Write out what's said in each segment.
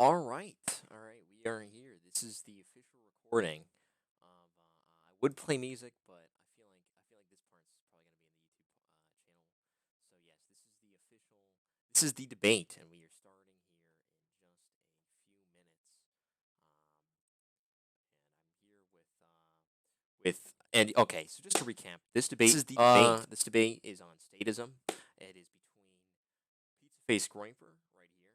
All right, all right, we are here. This is the official recording of. I would play music, but I feel like this part's probably gonna be in the YouTube channel. So yes, this is the official. This is the debate, and we are starting here in just a few minutes. And I'm here with and okay. So just to recap, this debate. This is the debate. This debate is on statism. It is between Face Groyper right here.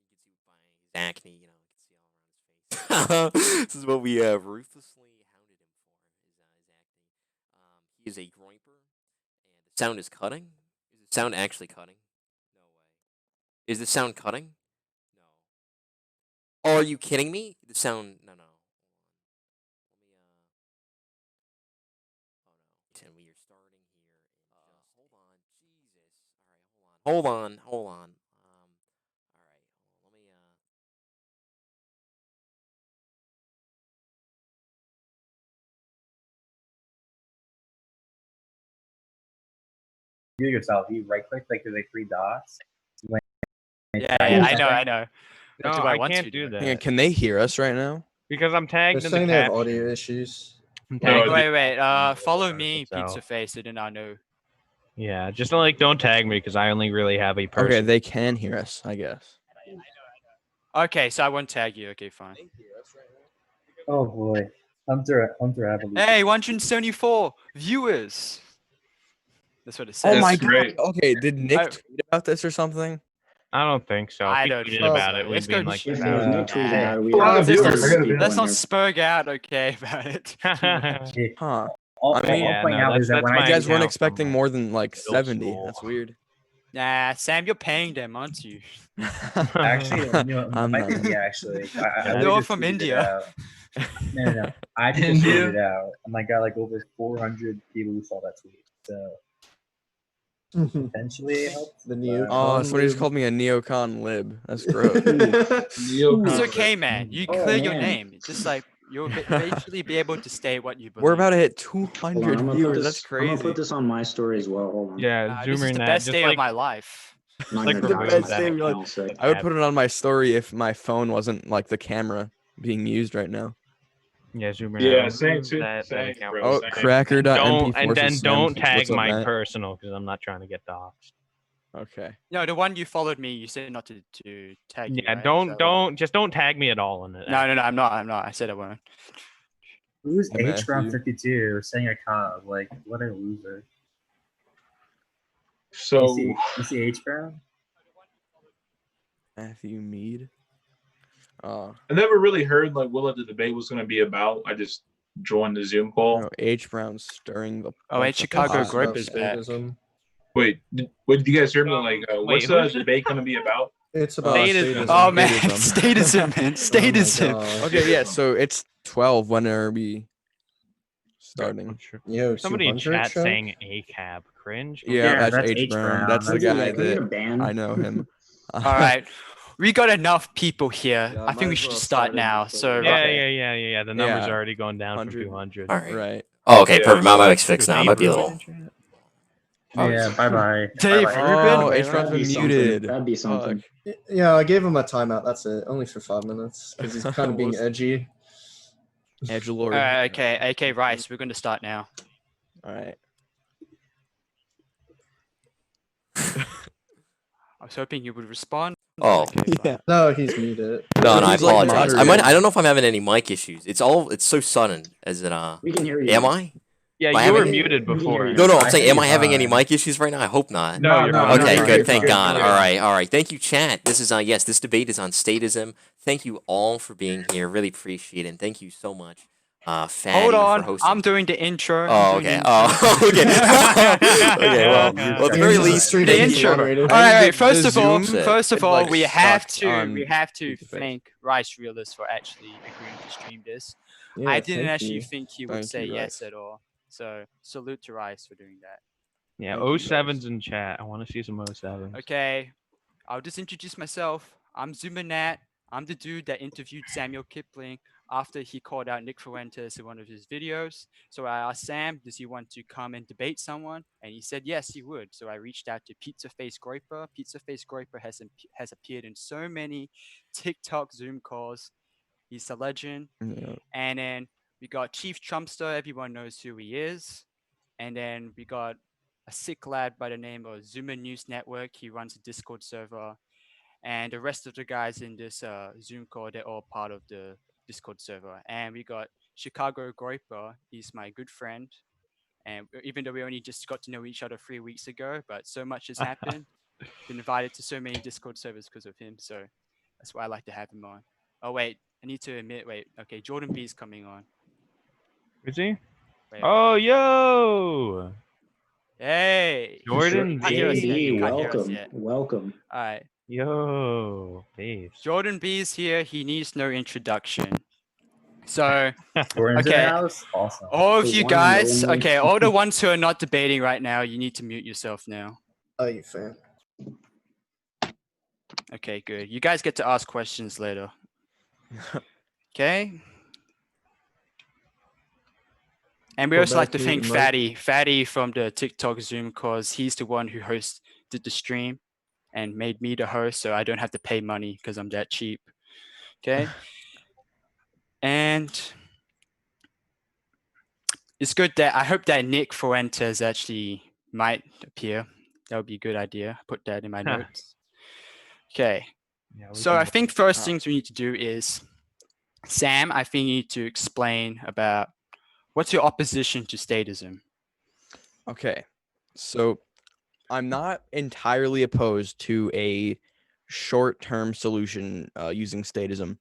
You can see by his acne, you know, you can see all around his face. This is what we ruthlessly hounded him for. His acne. He is a Groyper, and the sound is cutting. Is the sound actually cutting? No way. Is the sound cutting? No. Oh, are you kidding me? The sound. No, no. Let me. Oh no. And we are starting here. Hold on. Jesus. All right. Hold on. Hold on. All right. Let me. Do it yourself. You right click like there's like three dots. Yeah, I know. No, Do I want can't to do it? that. Can they hear us right now? Because I'm tagged They're in the saying they have caption. audio issues. I'm Wait, tagged in- wait. Follow me, So- Pizza Face, and then I know. Yeah, just don't tag me because I only really have a person. Okay, they can hear us, I guess. Okay, so I won't tag you. Okay, fine. Oh boy, Hunter Evolution. Hey, 174 viewers. That's what it says. Oh my great. god. Okay, did Nick I- tweet about this or something? I don't think so. I If he don't tweeted think about so. it, Let's we'd go be like, check it out. Nick tweeted about it, we Let's viewers. let's not spurg out, okay, about it. Huh. All, I mean, all yeah, point no, out is that that's when You my I guys weren't account expecting from more than like middle 70. school. That's weird. Nah, Sam, you're paying them, aren't you? actually, you know, I'm might not. be actually. I They're would've all just from tweeted it India. out. No. I just India? tweeted it out, and I got like over 400 people who saw that tweet. So potentially it helped. The but- neocon. Oh, somebody just lib. called me a neocon lib. That's gross. It's okay, man. You Oh, clear your man. name. Just like you'll eventually be able to state what you believe. We're about to hit Hold on, 200 I'm gonna viewers. put That's this. I'm gonna crazy. put this on my story as well. Hold on. yeah, This is the ZoomerNat, best just day of like, my life. I'm not like gonna the talk best about day of that your in a sec. I would put it on my story if my phone wasn't like the camera being used right now. yeah, ZoomerNat. Yeah, same too. That Same, account. bro. Oh, Same. cracker.mp4 And then says, don't "Sam, tag what's up, my Matt?" personal because I'm not trying to get doxxed. Okay. No, the one you followed me, you said not to tag you. Yeah, right? don't tag me at all in it. No, I'm not. I said I won't. Who's Hey, H Brown Matthew. 52 saying a con? Like, what a loser. So You see H Brown? Matthew Mead. I never really heard like what the debate was going to be about. I just joined the Zoom call. No, H. Brown stirring the. Oh, wait, Chicago pot. It's about Groyper is back. statism. Wait, did you guys hear me? Like, what's wait, the who's it? debate going to be about? It's about Statism. statism. Oh man, Statism. statism, man, Oh statism. my God. Okay, yeah. So it's 12. When are we starting? Yo, Somebody in 200 chat show? saying ACAB cringe. Yeah, that's that's H. H. Brown. Brown. That's the That's guy Can we get a that ban? I know him. All right, we got enough people here. Yeah, I might think we as should well start start it now. before So we- Yeah. The numbers Yeah. are already going down from 100. 200. All right. Right. Oh, okay, Yeah. perfect. My mic's fixed now. I might be a little. Yeah, bye. Dave Bye-bye. Oh, Rubin. H. Brown's That'd been be something. muted. That'd be something. Fuck. Yeah, I gave him a timeout. That's it. Only for 5 minutes because he's kind of being edgy. Edgelord. Okay, AK Rice. We're going to start now. All right. I was hoping you would respond. Oh. Okay, fine. Yeah. No, he's muted. No, I He's, like, apologize. moderating. I don't know if I'm having any mic issues. It's so sudden. Is it We can hear you. Am I? Yeah, I you were haven't- muted before. No, I'm I saying, think am I you're having any fine. mic issues right now? I hope not. No, you're fine. Okay, you're good. Thank fine. God. You're All right. Thank you, chat. This is yes, this debate is on statism. Thank you all for being here. Really appreciate it. And thank you so much, Fatty, Hold for on, hosting. I'm doing the intro. Oh, okay. Oh, okay. Okay. Well, at the Here's very the least, street The thank He's you. intro. moderated. All right, The first of all, Zoom first of it, all, like, we have sucked to on to Face. thank Rice Realist for actually agreeing to stream this. Yeah, I didn't thank actually you. think he would Thank say you, yes Rice. at all. So salute to Rice for doing that. Yeah, Thank you, 07's in chat. I want to see some 07s. Okay, I'll just introduce myself. I'm ZoomerNat. I'm the dude that interviewed Samuel Kipling. after he called out Nick Fuentes in one of his videos. So I asked Sam, does he want to come and debate someone? And he said yes, he would. So I reached out to Face Groyper. Face Groyper has appeared in so many TikTok Zoom calls. He's a legend. Yeah. And then we got Chief Trumpster. Everyone knows who he is. And then we got a sick lad by the name of Zoomer News Network. He runs a Discord server. And the rest of the guys in this Zoom call, they're all part of the Discord server. And we got Chicago Groyper. He's my good friend. And even though we only just got to know each other 3 weeks ago, but so much has happened. Been invited to so many Discord servers because of him. So that's why I like to have him on. Oh, wait. I need to admit, okay, Jordan B's coming on. Is he? Wait. Oh, yo! Hey! Jordan Can't hear us B. yet. You can't hear us Welcome. yet. Welcome. All right. Yo, peace. Jordan B's here. He needs no introduction. So, We're into Okay. the house. Awesome. all of The you one and guys, only. okay, all the ones who are not debating right now, you need to mute yourself now. Oh, you fan. Okay, good. You guys get to ask questions later. Okay? And we Go also like back to to thank emoji. Fatty from the TikTok Zoom cause he's the one who did the stream and made me the host, so I don't have to pay money because I'm that cheap. Okay? And it's good that I hope that Nick Fuentes actually might appear. That would be a good idea. Put that in my Huh. notes. Okay. Yeah, we So can I look think at first that. things we need to do is, Sam, I think you need to explain about what's your opposition to statism. Okay, so I'm not entirely opposed to a short-term solution using statism,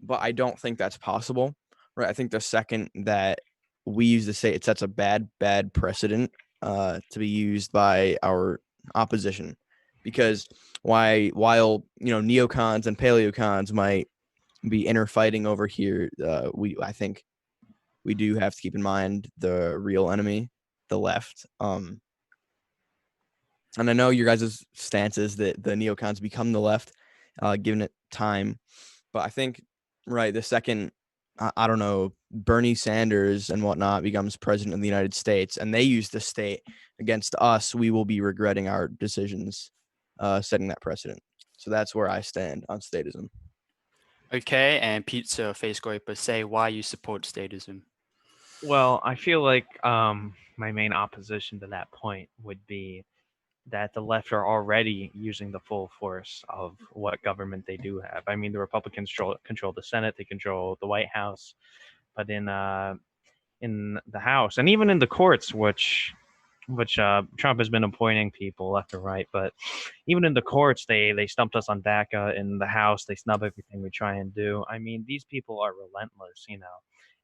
but I don't think that's possible, right? I think the second that we use the state, it sets a bad precedent to be used by our opposition, because while neocons and paleocons might be inner fighting over here, I think we do have to keep in mind the real enemy, the left. And I know your guys' stance is that the neocons become the left, given it time. But I think, right, the second, I don't know, Bernie Sanders and whatnot becomes president of the United States, and they use the state against us, we will be regretting our decisions, setting that precedent. So that's where I stand on statism. Okay, and Pizza Face Groyper, say why you support statism. Well, I feel like my main opposition to that point would be that the left are already using the full force of what government they do have. I mean, the Republicans control the Senate, they control the White House, but in the House and even in the courts, which Trump has been appointing people left and right, but even in the courts, they stumped us on DACA. In the House, they snub everything we try and do. I mean, these people are relentless,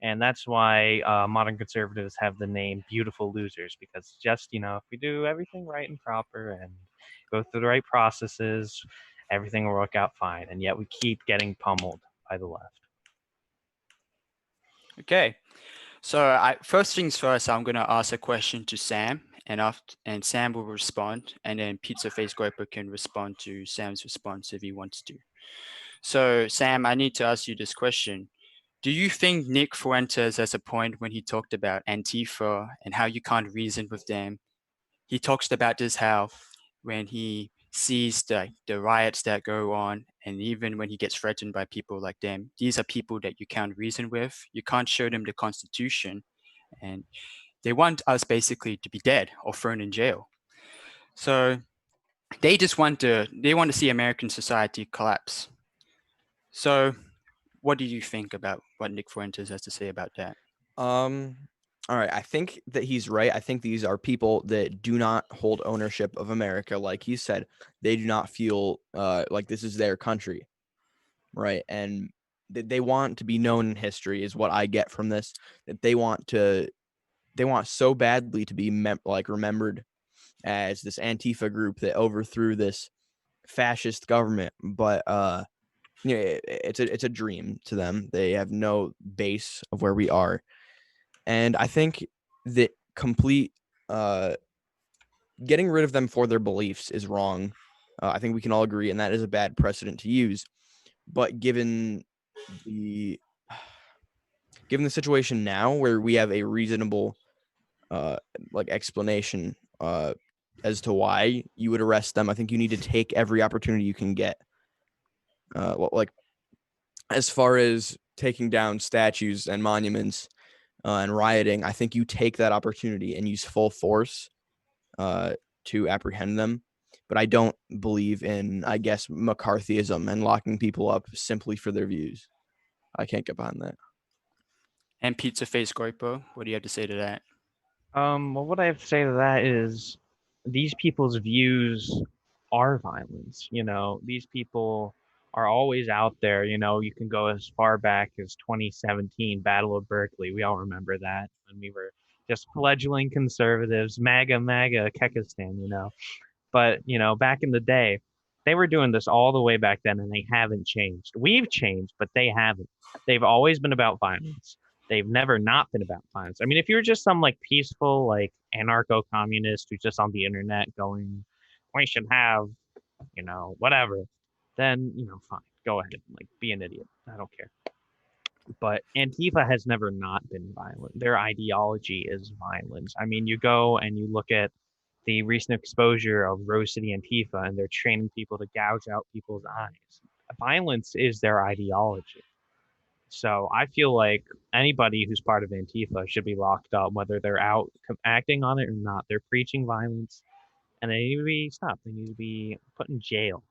and that's why modern conservatives have the name "beautiful losers," because just if we do everything right and proper and go through the right processes, everything will work out fine. And yet we keep getting pummeled by the left. Okay, so first things first, I'm gonna ask a question to Sam, and Sam will respond, and then Pizza Face Groyper can respond to Sam's response if he wants to. So Sam, I need to ask you this question. Do you think Nick Fuentes has a point when he talked about Antifa and how you can't reason with them? He talks about this how when he sees the riots that go on, and even when he gets threatened by people like them, these are people that you can't reason with. You can't show them the Constitution, and they want us basically to be dead or thrown in jail. So they just want to see American society collapse. So what do you think about what Nick Fuentes has to say about that? All right, I think that he's right. I think these are people that do not hold ownership of America. Like he said, they do not feel like this is their country, right? And they want to be known in history is what I get from this. That they want so badly to be remembered as this Antifa group that overthrew this fascist government. But it's a dream to them. They have no base of where we are. And I think that complete getting rid of them for their beliefs is wrong. I think we can all agree, and that is a bad precedent to use. But given the given the situation now where we have a reasonable like explanation as to why you would arrest them, I think you need to take every opportunity you can get. Like as far as taking down statues and monuments and rioting, I think you take that opportunity and use full force to apprehend them. But I don't believe in, I guess, McCarthyism and locking people up simply for their views. I can't get behind that. And Pizza Face Groyper, what do you have to say to that? Well, what I have to say to that is these people's views are violence. You know, these people are always out there. You know, you can go as far back as 2017, Battle of Berkeley. We all remember that when we were just fledgling conservatives, MAGA, Kekistan, you know. But, you know, back in the day, they were doing this all the way back then and they haven't changed. We've changed, but they haven't. They've always been about violence. They've never not been about violence. I mean, if you're just some like peaceful, like anarcho-communist who's just on the internet going, we should have, you know, whatever, then, you know, fine. Go ahead. Like, be an idiot. I don't care. But Antifa has never not been violent. Their ideology is violence. I mean, you go and you look at the recent exposure of Rose City Antifa, and they're training people to gouge out people's eyes. Violence is their ideology. So I feel like anybody who's part of Antifa should be locked up, whether they're out acting on it or not. They're preaching violence, and they need to be stopped. They need to be put in jail.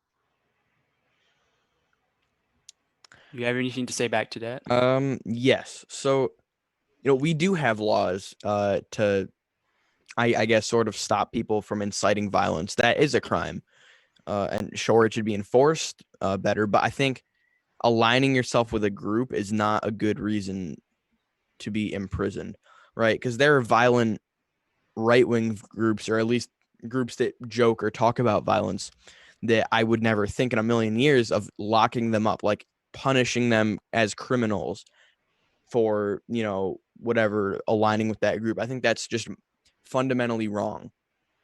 Do you have anything to say back to that? Yes. So, we do have laws to, I guess, sort of stop people from inciting violence. That is a crime. And sure, it should be enforced better. But I think aligning yourself with a group is not a good reason to be imprisoned, right? Because there are violent right-wing groups, or at least groups that joke or talk about violence, that I would never think in a million years of locking them up, like punishing them as criminals for, whatever, aligning with that group. I think that's just fundamentally wrong.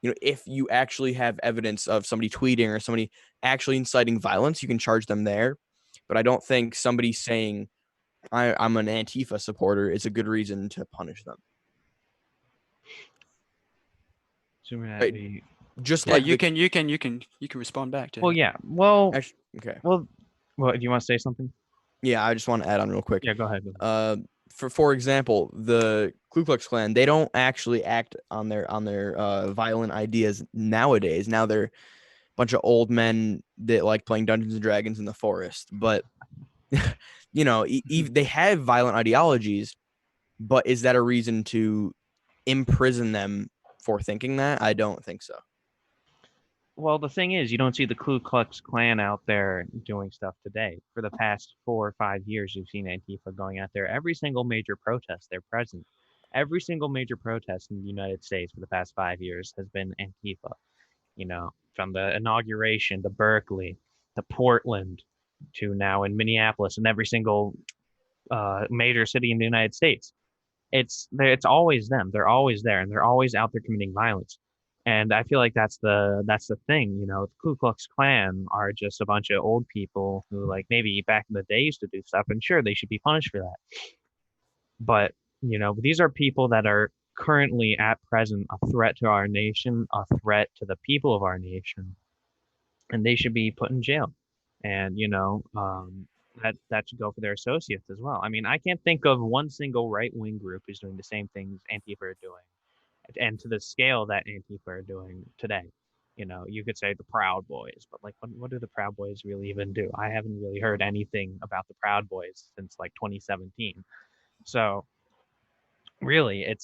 If you actually have evidence of somebody tweeting or somebody actually inciting violence, you can charge them there. But I don't think somebody saying I'm an Antifa supporter is a good reason to punish them. ZoomerNat, Just Yeah, like you can respond back to well, that. yeah. Well, okay. Well, do you want to say something? Yeah, I just want to add on real quick. Yeah, go ahead. For example, the Ku Klux Klan, they don't actually act on their violent ideas nowadays. Now they're a bunch of old men that like playing Dungeons and Dragons in the forest. But they have violent ideologies. But is that a reason to imprison them for thinking that? I don't think so. Well, the thing is, you don't see the Ku Klux Klan out there doing stuff today. For the past 4 or 5 years, you've seen Antifa going out there. Every single major protest, they're present. Every single major protest in the United States for the past 5 years has been Antifa. From the inauguration to Berkeley to Portland to now in Minneapolis and every single major city in the United States. It's always them. They're always there, and they're always out there committing violence. And I feel like that's the thing. The Ku Klux Klan are just a bunch of old people who, like, maybe back in the day used to do stuff, and sure, they should be punished for that. But these are people that are currently at present a threat to our nation, a threat to the people of our nation, and they should be put in jail. And that should go for their associates as well. I mean, I can't think of one single right-wing group who's doing the same things Antifa are doing, and to the scale that Antifa are doing today. You could say the Proud Boys, but like, what do the Proud Boys really even do? I haven't really heard anything about the Proud Boys since like 2017. So really, it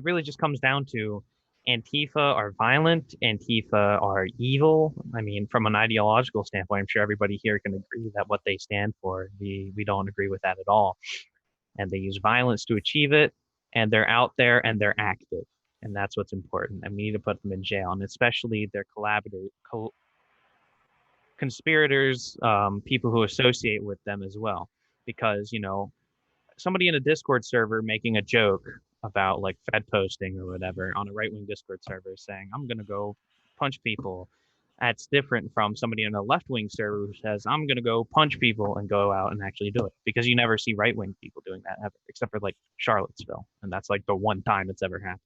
really just comes down to Antifa are violent, Antifa are evil. I mean, from an ideological standpoint, I'm sure everybody here can agree that what they stand for, we don't agree with that at all. And they use violence to achieve it, and they're out there and they're active. And that's what's important. And we need to put them in jail, and especially their conspirators, people who associate with them as well. Because, somebody in a Discord server making a joke about like Fed posting or whatever on a right-wing Discord server saying, I'm going to go punch people. That's different from somebody in a left-wing server who says, I'm going to go punch people and go out and actually do it. Because you never see right-wing people doing that ever, except for like Charlottesville. And that's like the one time it's ever happened.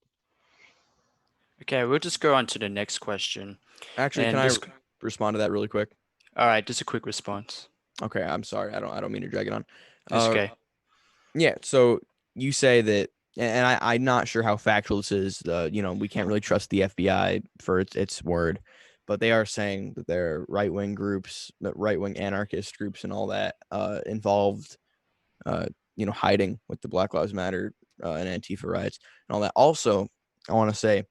Okay, we'll just go on to the next question. Actually, And can this- I respond to that really quick? All right, just a quick response. Okay, I'm sorry. I don't mean to drag it on. It's okay. Yeah, so you say that, and I'm not sure how factual this is. We can't really trust the FBI for its word, but they are saying that there are right-wing groups, right-wing anarchist groups, and all that involved, hiding with the Black Lives Matter and Antifa riots and all that. Also, I want to say,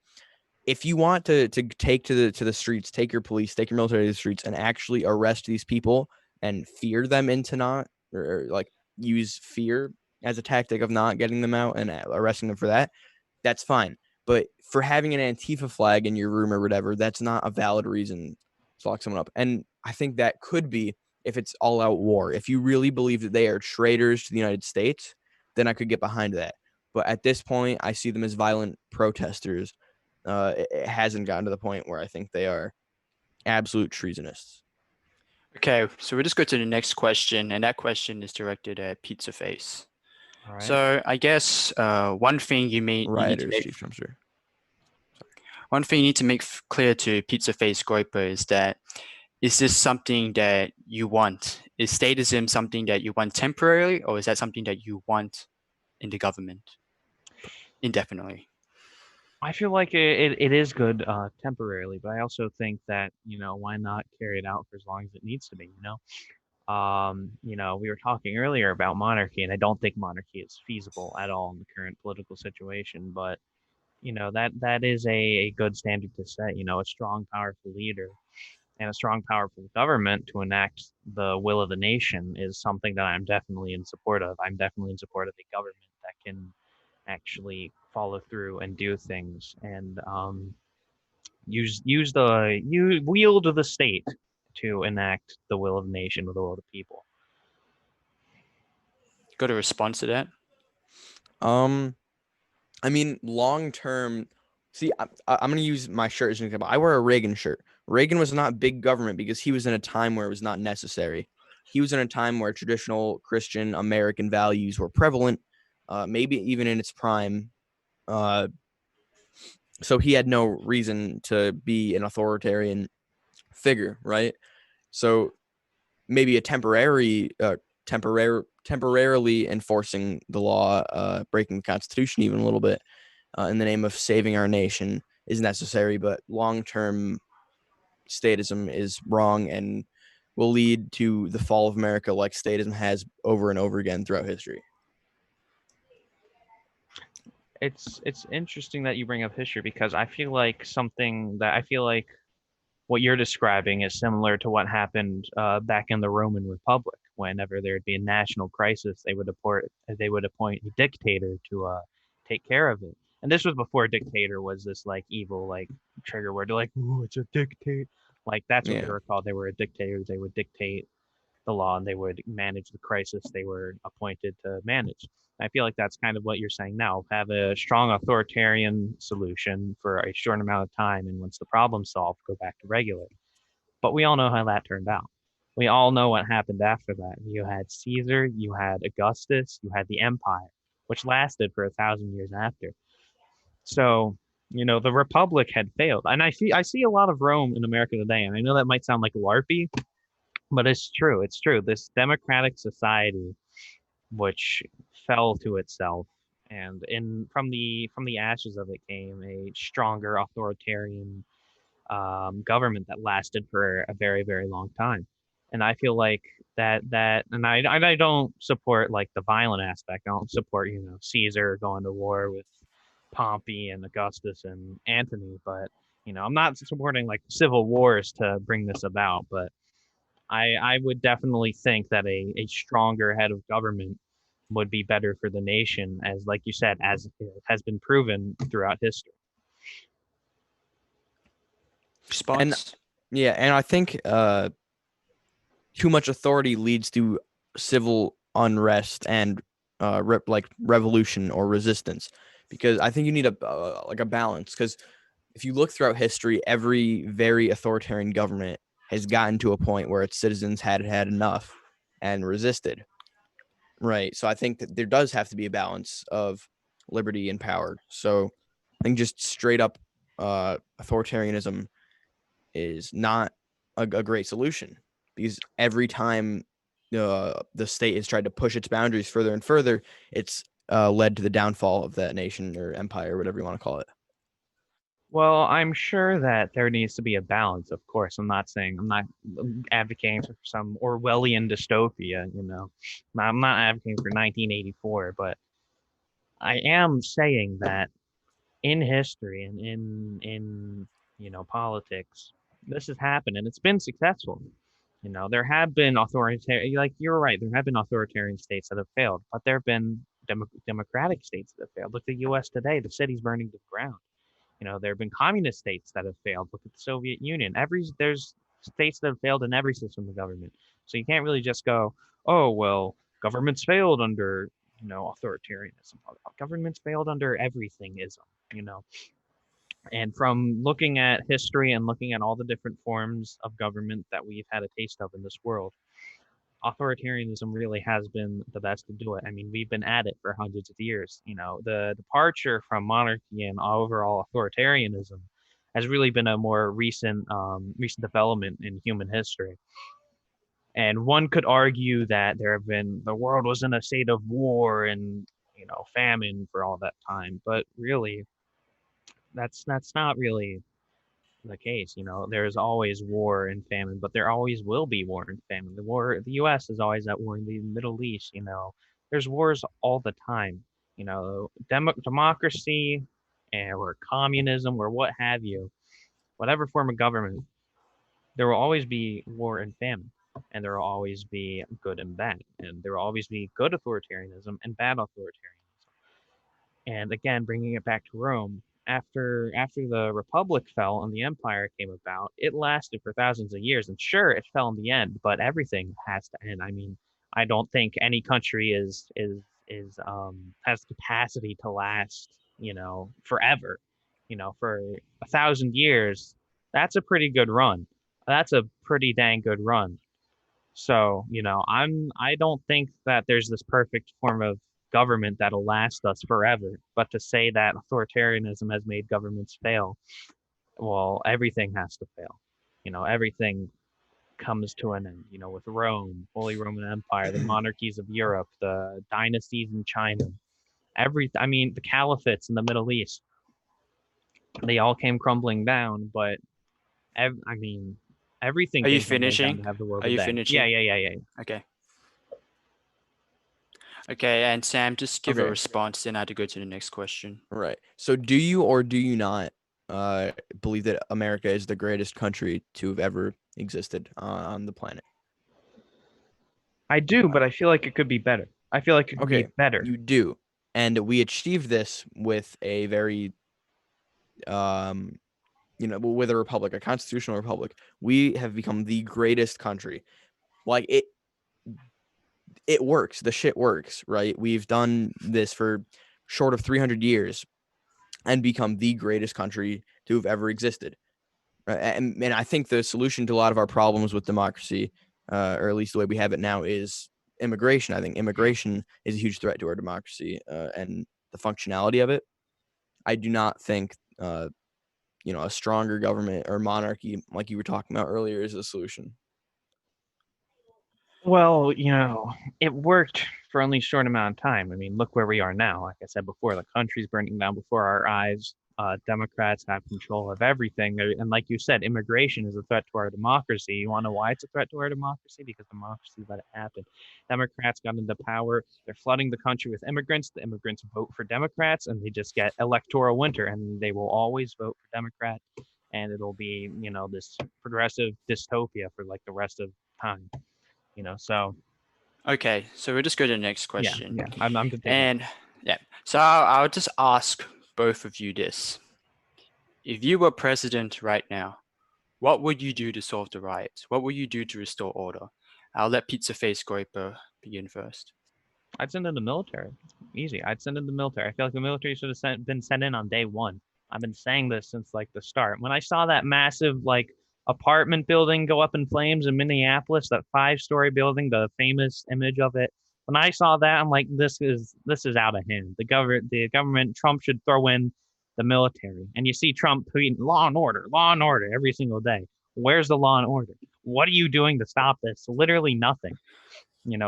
if you want to take to the streets, take your police, take your military to the streets, and actually arrest these people and fear them into not, or like use fear as a tactic of not getting them out and arresting them for that, that's fine. But for having an Antifa flag in your room or whatever, that's not a valid reason to lock someone up. And I think that could be if it's all out war. If you really believe that they are traitors to the United States, then I could get behind that. But at this point, I see them as violent protesters. It hasn't gotten to the point where I think they are absolute treasonists. Okay, so we'll just go to the next question, and that question is directed at Pizza Face. All right. So I guess one thing you need to Rioters, make, Chief Trumpster. one thing you need to make clear to Pizza Face Groyper is that, is this something that you want? Is statism something that you want temporarily, or is that something that you want in the government indefinitely? I feel like it is good temporarily, but I also think that, why not carry it out for as long as it needs to be, we were talking earlier about monarchy, and I don't think monarchy is feasible at all in the current political situation, but that is a good standard to set, a strong, powerful leader and a strong, powerful government to enact the will of the nation is something that I'm definitely in support of. I'm definitely in support of a government that can actually follow through and do things and wield the state to enact the will of the nation with the will of the people. Got a response to that? I mean, long term. See, I'm going to use my shirt as an example. I wear a Reagan shirt. Reagan was not big government because he was in a time where it was not necessary. He was in a time where traditional Christian American values were prevalent, maybe even in its prime. So he had no reason to be an authoritarian figure, right? So maybe a temporarily enforcing the law, breaking the Constitution even a little bit in the name of saving our nation is necessary, but long-term statism is wrong and will lead to the fall of America like statism has over and over again throughout history. It's interesting that you bring up history because I feel like what you're describing is similar to what happened back in the Roman Republic. Whenever there'd be a national crisis, they would appoint a dictator to take care of it. And this was before dictator was this like evil like trigger word. They're like, "Ooh, it's a dictator." Like that's what they were called. They were a dictator. They would dictate the law and they would manage the crisis they were appointed to manage. I feel like that's kind of what you're saying now. Have a strong authoritarian solution for a short amount of time, and once the problem's solved, go back to regular. But we all know how that turned out. We all know what happened after that. You had Caesar, you had Augustus, you had the empire, which lasted for 1,000 years after. So, the republic had failed. And I see a lot of Rome in America today, and I know that might sound like LARPy, but it's true. It's true. This democratic society, which fell to itself, and from the ashes of it came a stronger authoritarian government that lasted for a very, very long time. And I feel like and I don't support like the violent aspect. I don't support Caesar going to war with Pompey and Augustus and Antony, but I'm not supporting like civil wars to bring this about, but I would definitely think that a stronger head of government would be better for the nation, as like you said, as it has been proven throughout history. Response? And I think too much authority leads to civil unrest and revolution or resistance, because I think you need a balance, because if you look throughout history, every very authoritarian government has gotten to a point where its citizens had enough and resisted. Right. So I think that there does have to be a balance of liberty and power. So I think just straight up authoritarianism is not a great solution, because every time the state has tried to push its boundaries further and further, it's led to the downfall of that nation or empire, whatever you want to call it. Well, I'm sure that there needs to be a balance, of course. I'm not advocating for some Orwellian dystopia, you know. I'm not advocating for 1984, but I am saying that in history and in politics, this has happened and it's been successful. You know, there have been authoritarian, like you're right, there have been authoritarian states that have failed, but there have been democratic states that have failed. Look at the U.S. today; the city's burning to the ground. You know, there have been communist states that have failed. Look at the Soviet Union. There's states that have failed in every system of government. So you can't really just go, oh well, governments failed under authoritarianism. Governments failed under everythingism. You know, and from looking at history and looking at all the different forms of government that we've had a taste of in this world, authoritarianism really has been the best to do it. I mean, we've been at it for hundreds of years. You know, the departure from monarchy and overall authoritarianism has really been a more recent development in human history. And one could argue that the world was in a state of war and famine for all that time, but really, that's not really the case. You know, there's always war and famine, but there always will be war and famine. The U.S. is always at war in the Middle East. You know, there's wars all the time. You know, democracy or communism or what have you, whatever form of government, there will always be war and famine, and there will always be good and bad, and there will always be good authoritarianism and bad authoritarianism. And again, bringing it back to Rome, after the Republic fell and the Empire came about, it lasted for thousands of years. And sure, it fell in the end, but everything has to end. I mean, I don't think any country has capacity to last, forever. You know, for 1,000 years, that's a pretty good run. That's a pretty dang good run. So, I don't think that there's this perfect form of government that'll last us forever. But to say that authoritarianism has made governments fail, well, everything has to fail. You know, everything comes to an end. You know, with Rome, Holy Roman Empire, the monarchies of Europe, the dynasties in China, I mean, the caliphates in the Middle East, they all came crumbling down. But I mean, everything Are you came crumbling down finishing? to have the world Are you end. finishing? Yeah. Okay. Okay, and Sam, just give a Okay. response, then I had to go to the next question. Right. So do you or do you not believe that America is the greatest country to have ever existed on the planet? I do, but I feel like it could be better. I feel like it could be better. You do. And we achieved this with a very with a republic, a constitutional republic. We have become the greatest country. Like it works. The shit works, right? We've done this for short of 300 years and become the greatest country to have ever existed. Right? And I think the solution to a lot of our problems with democracy, or at least the way we have it now, is immigration. I think immigration is a huge threat to our democracy and the functionality of it. I do not think, a stronger government or monarchy, like you were talking about earlier, is a solution. Well, it worked for only a short amount of time. I mean, look where we are now. Like I said before, the country's burning down before our eyes. Democrats have control of everything. And like you said, immigration is a threat to our democracy. You want to know why it's a threat to our democracy? Because democracy let it happen. Democrats got into power. They're flooding the country with immigrants. The immigrants vote for Democrats, and they just get electoral winter, and they will always vote for Democrat. And it'll be, this progressive dystopia for like the rest of time. So Okay, so we'll just go to the next question. Yeah. I'm continuing. And yeah, so I'll just ask both of you this: if you were president right now, what would you do to solve the riots? What would you do to restore order? I'll let Pizza Face Groyper begin first. I'd send in the military. Easy. I'd send in the military. I feel like the military should have been sent in on day one. I've been saying this since like the start. When I saw that massive like apartment building go up in flames in Minneapolis, that 5-story building, the famous image of it. When I saw that, I'm like, this is out of hand. The government, Trump should throw in the military. And you see Trump tweeting law and order every single day. Where's the law and order? What are you doing to stop this? Literally nothing.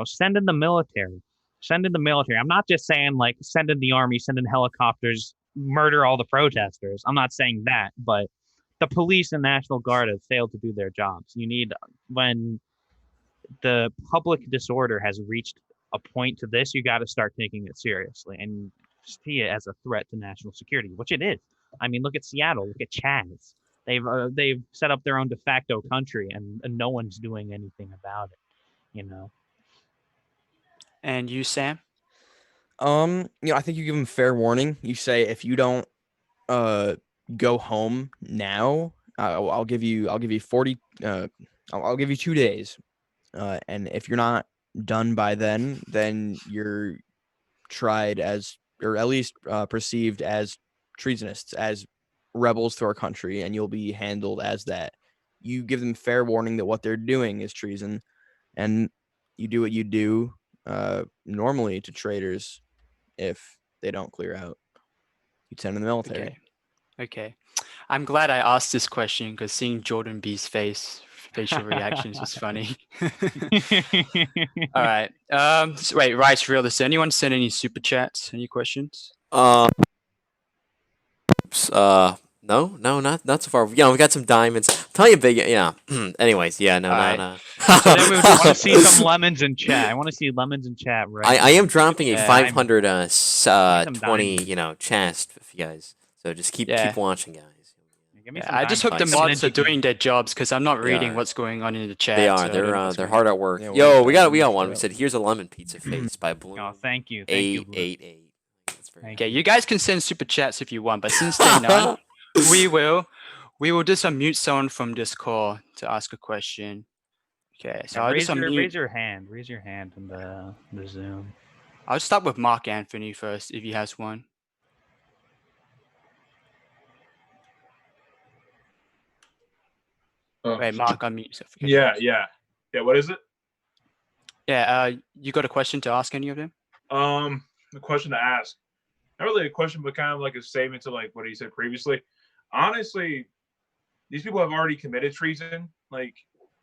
Send in the military. Send in the military. I'm not just saying like send in the army, send in helicopters, murder all the protesters. I'm not saying that, but the police and National Guard have failed to do their jobs. When the public disorder has reached a point to this, you got to start taking it seriously and see it as a threat to national security, which it is. I mean, look at Seattle, look at Chaz. They've set up their own de facto country, and no one's doing anything about it. And you, Sam? I think you give them fair warning. You say if you don't go home now, I'll give you 40 I'll give you 2 days. And if you're not done by then you're tried as, or at least perceived as treasonists, as rebels to our country, and you'll be handled as that. You give them fair warning that what they're doing is treason, and you do what you do normally to traitors if they don't clear out. You send in the military. Okay. I'm glad I asked this question because seeing Jordan B's facial reactions was funny. All right. So wait, Rice Real, does anyone send any super chats? Any questions? No, not so far. We got some diamonds. Tell you big, yeah. Anyways, yeah, no, Alright. no. So then we want to see some lemons in chat. I want to see lemons in chat right I am now. dropping a Yeah, 520, chest for you guys. So just keep watching, guys. Give me Yeah, some I just hope the diamonds. mods are doing their jobs because I'm not They reading are. what's going on in the chat. They are. so I don't know what's They're going hard on. at work. Yeah, Yo, we we got got one. We them. said here's a lemon pizza face by Blue. Oh, thank you, Blue. 888. That's very Thank Okay, you guys can send super chats if you want, but since they're none, we will just unmute someone from this call to ask a question. Okay, so Yeah, I'll just unmute. raise your hand. Raise your hand in the Zoom. I'll start with Mark Anthony first if he has one. Oh, Wait, Mark, unmute yourself. Okay. yeah. What is it? Yeah, you got a question to ask any of them? The question to ask. Not really a question, but kind of like a statement to like what he said previously. Honestly, these people have already committed treason. Like,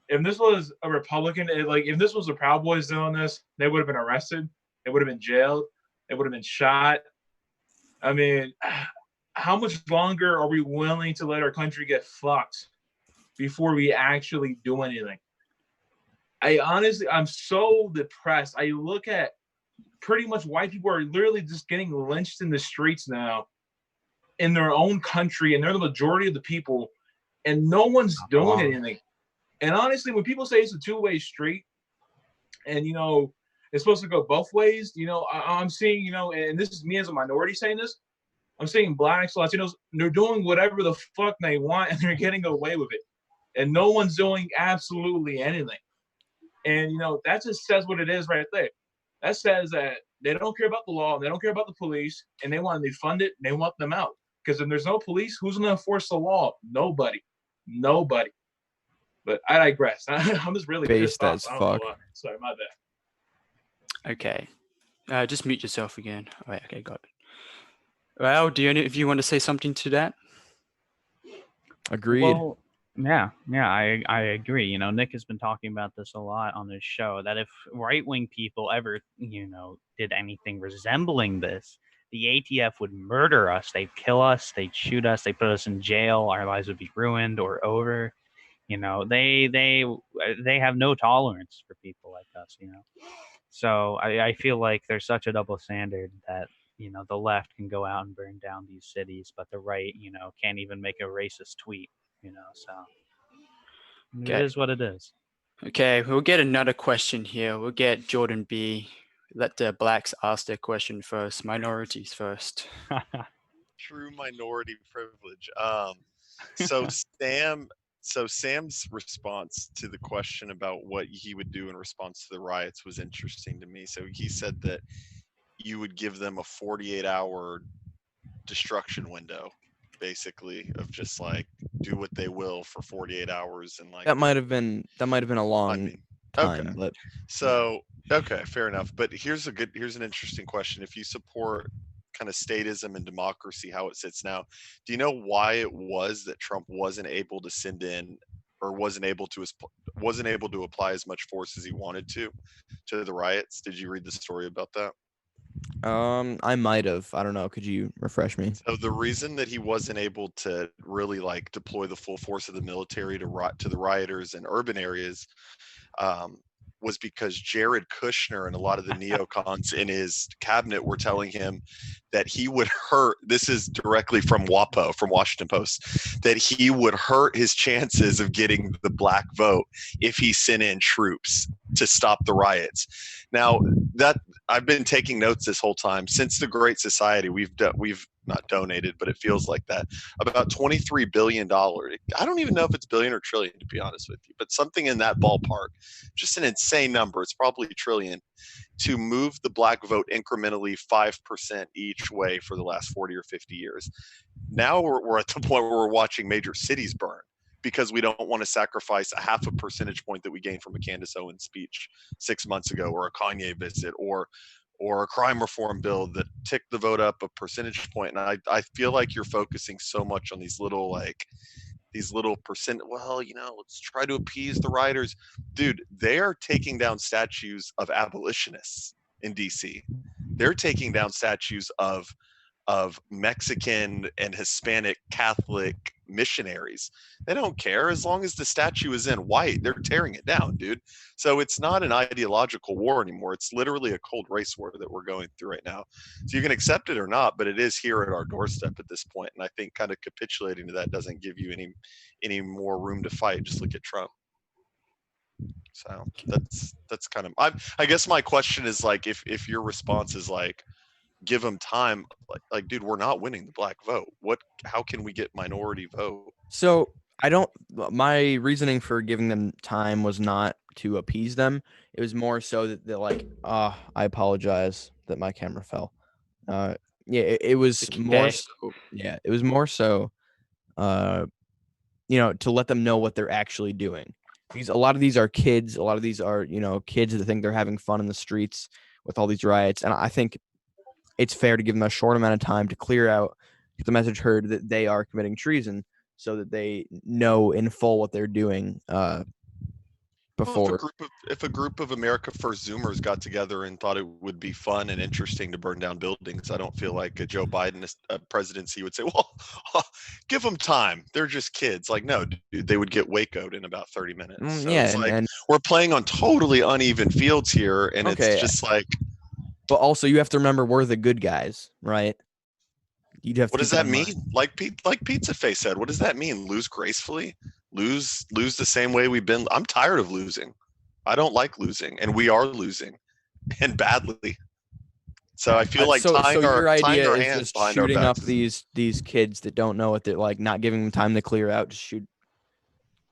if this was a Republican, if this was the Proud Boys doing this, they would have been arrested. They would have been jailed. They would have been shot. I mean, how much longer are we willing to let our country get fucked before we actually do anything? I'm so depressed. I look at pretty much white people are literally just getting lynched in the streets now in their own country, and they're the majority of the people, and no one's doing anything. And honestly, when people say it's a two-way street, and it's supposed to go both ways, I'm seeing, and this is me as a minority saying this, I'm seeing blacks, Latinos, they're doing whatever the fuck they want, and they're getting away with it, and no one's doing absolutely anything. And that just says what it is right there. That says that they don't care about the law, they don't care about the police, and they want to defund it, and they want them out. Because if there's no police, who's going to enforce the law? Nobody. But I digress. I'm just really Based pissed as off. fuck. Sorry, my bad. Okay. Just mute yourself again. All right, okay, got it. Well, if you want to say something to that? Agreed. Well, yeah, I agree. Nick has been talking about this a lot on this show, that if right-wing people ever, did anything resembling this, the ATF would murder us. They'd kill us. They'd shoot us. They'd put us in jail. Our lives would be ruined or over. They have no tolerance for people like us. So I feel like there's such a double standard that the left can go out and burn down these cities, but the right can't even make a racist tweet. So it is what it is. Okay, we'll get another question here. We'll get Jordan B. Let the blacks ask their question first. Minorities first. True minority privilege. So Sam's response to the question about what he would do in response to the riots was interesting to me. So he said that you would give them a 48-hour destruction window. basically, of just like do what they will for 48 hours and like That might have been a I long mean, time, okay. but So, okay, fair enough. But here's an interesting question. If you support kind of statism and democracy, how it sits now, do you know why it was that Trump wasn't able to send in or wasn't able to apply as much force as he wanted to the riots? Did you read the story about that? I might have. I don't know. Could you refresh me? So the reason that he wasn't able to really like deploy the full force of the military to the rioters in urban areas um, was because Jared Kushner and a lot of the neocons in his cabinet were telling him that he would hurt. This is directly from WAPO, from Washington Post, that he would hurt his chances of getting the black vote if he sent in troops to stop the riots. Now that I've been taking notes this whole time since the Great Society, we've not donated, but it feels like that, about $23 billion. I don't even know if it's billion or trillion, to be honest with you, but something in that ballpark. Just an insane number. It's probably a trillion to move the black vote incrementally 5% each way for the last 40 or 50 years. Now we're at the point where we're watching major cities burn because we don't want to sacrifice a half a percentage point that we gained from a Candace Owens speech 6 months ago, or a Kanye visit, or a crime reform bill that ticked the vote up a percentage point. And I feel like you're focusing so much on these little percent. Well, let's try to appease the rioters. Dude, they are taking down statues of abolitionists in DC. They're taking down statues of Mexican and Hispanic Catholic missionaries. They don't care as long as the statue is in white. They're tearing it down, dude. So it's not an ideological war anymore. It's literally a cold race war that we're going through right now. So you can accept it or not, but it is here at our doorstep at this point. And I think kind of capitulating to that doesn't give you any more room to fight. Just look at Trump. So that's kind of I guess my question is like if your response is like give them time, like dude, we're not winning the black vote. How can we get minority vote? So my reasoning for giving them time was not to appease them. It was more so that they're like, I apologize that my camera fell. Yeah, it was more so, yeah, it was more so, to let them know what they're actually doing. Because a lot of these are kids. A lot of these are, kids that think they're having fun in the streets with all these riots. And I think it's fair to give them a short amount of time to clear out, get the message heard that they are committing treason, so that they know in full what they're doing before. Well, if a group of America First Zoomers got together and thought it would be fun and interesting to burn down buildings, I don't feel like a Joe Biden presidency would say, "Well, give them time. They're just kids." Like, no, dude, they would get Waco'd in about 30 minutes. So Yeah, it's like and we're playing on totally uneven fields here, and Okay. it's just like. But also, you have to remember we're the good guys, right? You'd have. What to does keep that in mean? mind. Like Pizza Face said, what does that mean? Lose gracefully? Lose the same way we've been. I'm tired of losing. I don't like losing, and we are losing, and badly. So I feel like so your idea our is hands just behind our shooting up backs. these kids that don't know what they're like, not giving them time to clear out, just shoot.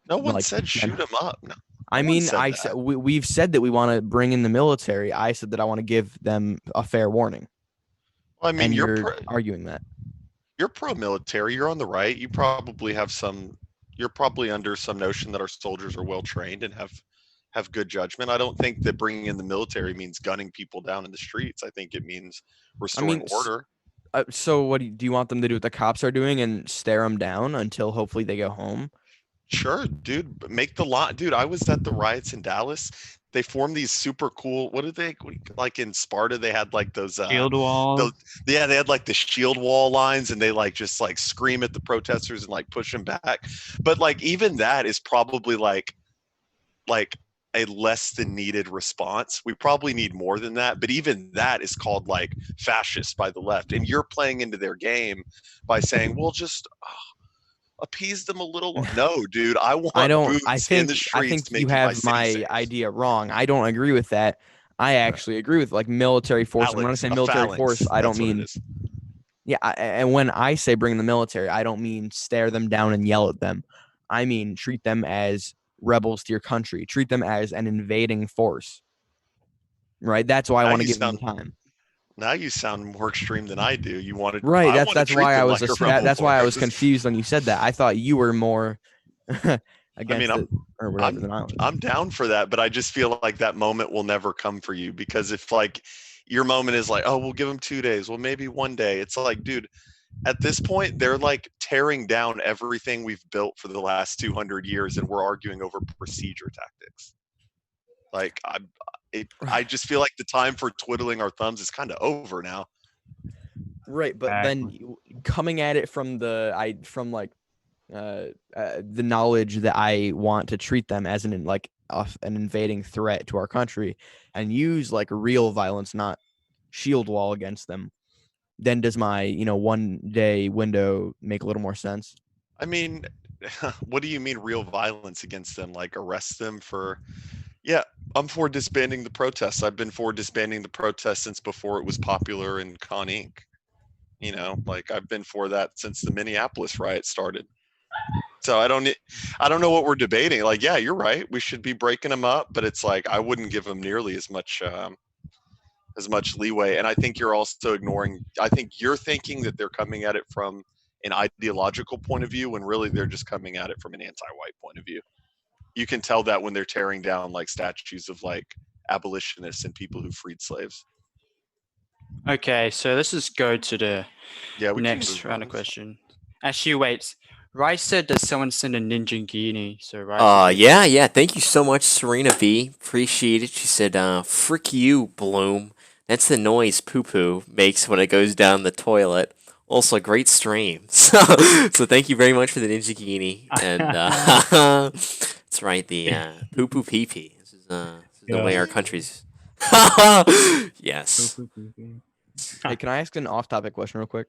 No one like, said shoot them up. No, I no one mean, said I that. said we've said that we want to bring in the military. I said that I want to give them a fair warning. Well, I mean, And you're arguing that. You're pro-military. You're on the right. You probably have some. You're probably under some notion that our soldiers are well trained and have good judgment. I don't think that bringing in the military means gunning people down in the streets. I think it means restoring order. So what do you want them to do what the cops are doing and stare them down until hopefully they go home? Sure, dude. Make the lot, dude. I was at the riots in Dallas. They formed these super cool. What did they like in Sparta? They had like those Shield wall. they had like the shield wall lines, and they like just like scream at the protesters and like push them back. But like even that is probably like a less than needed response. We probably need more than that. But even that is called like fascist by the left, and you're playing into their game by saying, "Well, just." Appease them a little. No, dude, I want boots in the streets. You have my idea wrong. I don't agree with that. I actually agree with like military force. And when I say military force, I don't mean. Yeah, and when I say bring the military, I don't mean stare them down and yell at them. I mean treat them as rebels to your country. Treat them as an invading force. Right. That's why I want to give them time. Now you sound more extreme than I do. You wanted Right. I want to That's treat why I them was like a rebel that's why I was force. confused when you said that. I thought you were more against I'm it or whatever than I was. I'm down for that, but I just feel like that moment will never come for you because if like your moment is like, oh, we'll give them 2 days, well, maybe 1 day. It's like, dude, at this point, they're like tearing down everything we've built for the last 200 years, and we're arguing over procedure tactics. Like I just feel like the time for twiddling our thumbs is kind of over now. Right, but then coming at it from the knowledge that I want to treat them as an invading threat to our country and use like real violence, not shield wall against them, then does my 1 day window make a little more sense? I mean, what do you mean real violence against them? Like arrest them for? Yeah, I'm for disbanding the protests. I've been for disbanding the protests since before it was popular in Con Inc. Like I've been for that since the Minneapolis riot started. So I don't know what we're debating. Like, yeah, you're right. We should be breaking them up, but it's like I wouldn't give them nearly as much leeway. And I think you're also ignoring. I think you're thinking that they're coming at it from an ideological point of view when really they're just coming at it from an anti-white point of view. You can tell that when they're tearing down like statues of like abolitionists and people who freed slaves. Okay, so let's just go to the Yeah, we can next move round on. of questions. Actually, wait. Rice said that someone sent a ninja guinea. So Rice. Yeah. Thank you so much, Serena V. Appreciate it. She said, "Frick you, Bloom. That's the noise poo poo makes when it goes down the toilet." Also, great stream. So thank you very much for the ninja guinea. And that's right, the poo poo pee pee. This is the way our country's. Yes. Hey, can I ask an off-topic question real quick?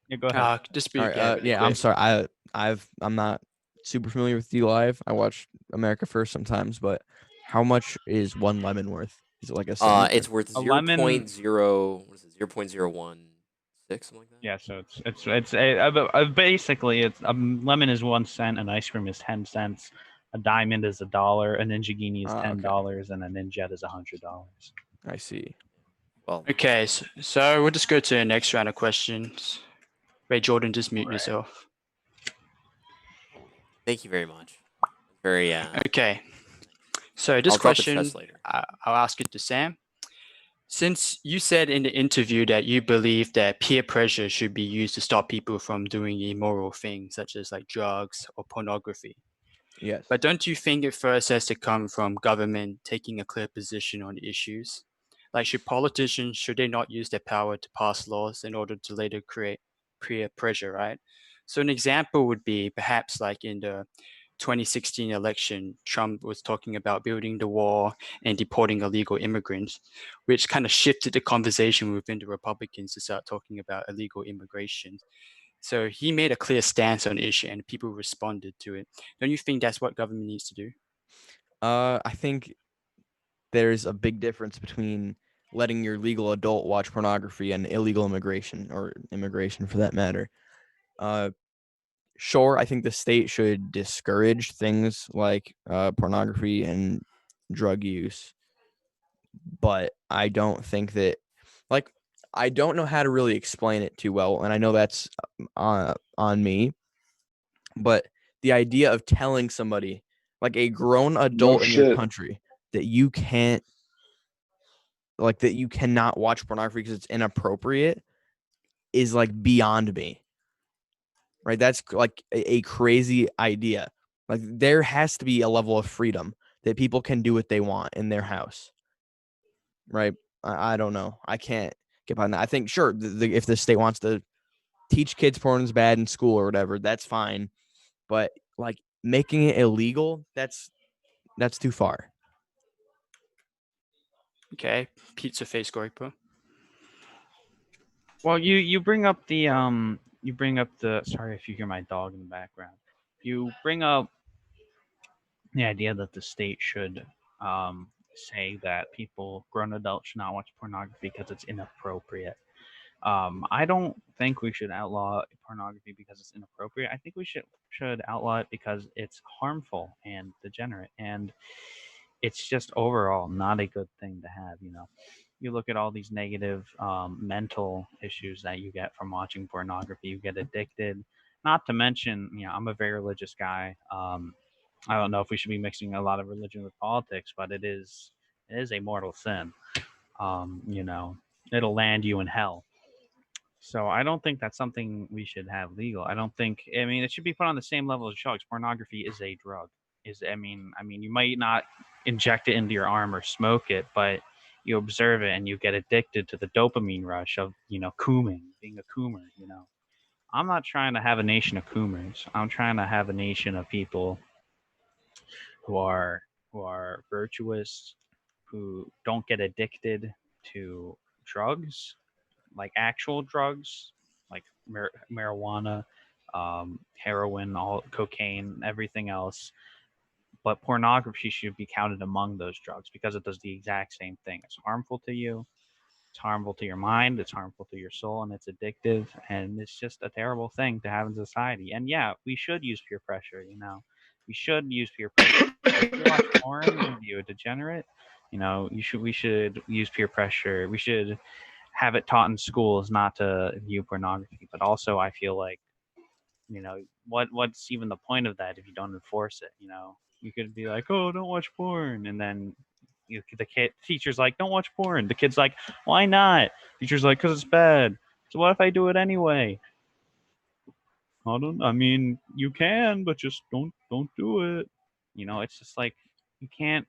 Yeah, go ahead. Just be All right, really I'm quick. sorry. I'm not super familiar with D Live. I watch America First sometimes, but how much is 1 lemon worth? Is it like a cent? It's worth A 0.0. What is it? 0.016, something like that. Yeah, so it's basically it's a lemon is 1 cent, an ice cream is 10 cents, a diamond is $1, a ninja guinea is $10, and a ninjet is $100. I see. Well, Okay, so we'll just go to the next round of questions. Ray Jordan, just mute yourself. thank you very much. Very Okay. So this I'll drop the question, chest later. I'll ask it to Sam. Since you said in the interview that you believe that peer pressure should be used to stop people from doing immoral things such as like drugs or pornography, Yes. but don't you think it first has to come from government taking a clear position on the issues? Like, should they not use their power to pass laws in order to later create peer pressure, right? So an example would be perhaps like in the 2016 election, Trump was talking about building the wall and deporting illegal immigrants, which kind of shifted the conversation within the Republicans to start talking about illegal immigration. So he made a clear stance on the issue and people responded to it. Don't you think that's what government needs to do? I think there's a big difference between letting your legal adult watch pornography and illegal immigration, or immigration for that matter. Sure, I think the state should discourage things like pornography and drug use, but I don't think that, like, I don't know how to really explain it too well, and I know that's on me, but the idea of telling somebody, like a grown adult in your country, that you can't, like, that you cannot watch pornography because it's inappropriate is like beyond me. Right? That's like a crazy idea. Like, there has to be a level of freedom that people can do what they want in their house. Right? I don't know. I can't get behind that. I think, sure, if the state wants to teach kids porn is bad in school or whatever, that's fine. But like making it illegal, that's too far. Okay, Pizza Face Groyper. Well, you bring up the sorry if you hear my dog in the background. You bring up the idea that the state should say that grown adults should not watch pornography because it's inappropriate. I don't think we should outlaw pornography because it's inappropriate. I think we should outlaw it because it's harmful and degenerate, and it's just overall not a good thing to have. you look at all these negative mental issues that you get from watching pornography. You get addicted. Not to mention, I'm a very religious guy. I don't know if we should be mixing a lot of religion with politics, but it is a mortal sin. It'll land you in hell. So I don't think that's something we should have legal. I don't think. I mean, it should be put on the same level as drugs. Pornography is a drug. You might not inject it into your arm or smoke it, but you observe it and you get addicted to the dopamine rush of cooming, being a coomer. I'm not trying to have a nation of coomers. I'm trying to have a nation of people who are virtuous, who don't get addicted to drugs, like actual drugs, like marijuana, heroin, all cocaine, everything else. But pornography should be counted among those drugs because it does the exact same thing. It's harmful to you. It's harmful to your mind. It's harmful to your soul, and it's addictive. And it's just a terrible thing to have in society. And yeah, we should use peer pressure. We should use peer pressure. If you watch porn, are you a degenerate? We should use peer pressure. We should have it taught in schools not to view pornography. But also, I feel like, what's even the point of that if you don't enforce it? You could be like, oh, don't watch porn, and then teacher's like, don't watch porn. The kid's like, why not? Teacher's like, because it's bad. So what if I do it anyway? I mean, you can, but just don't do it. It's just like you can't.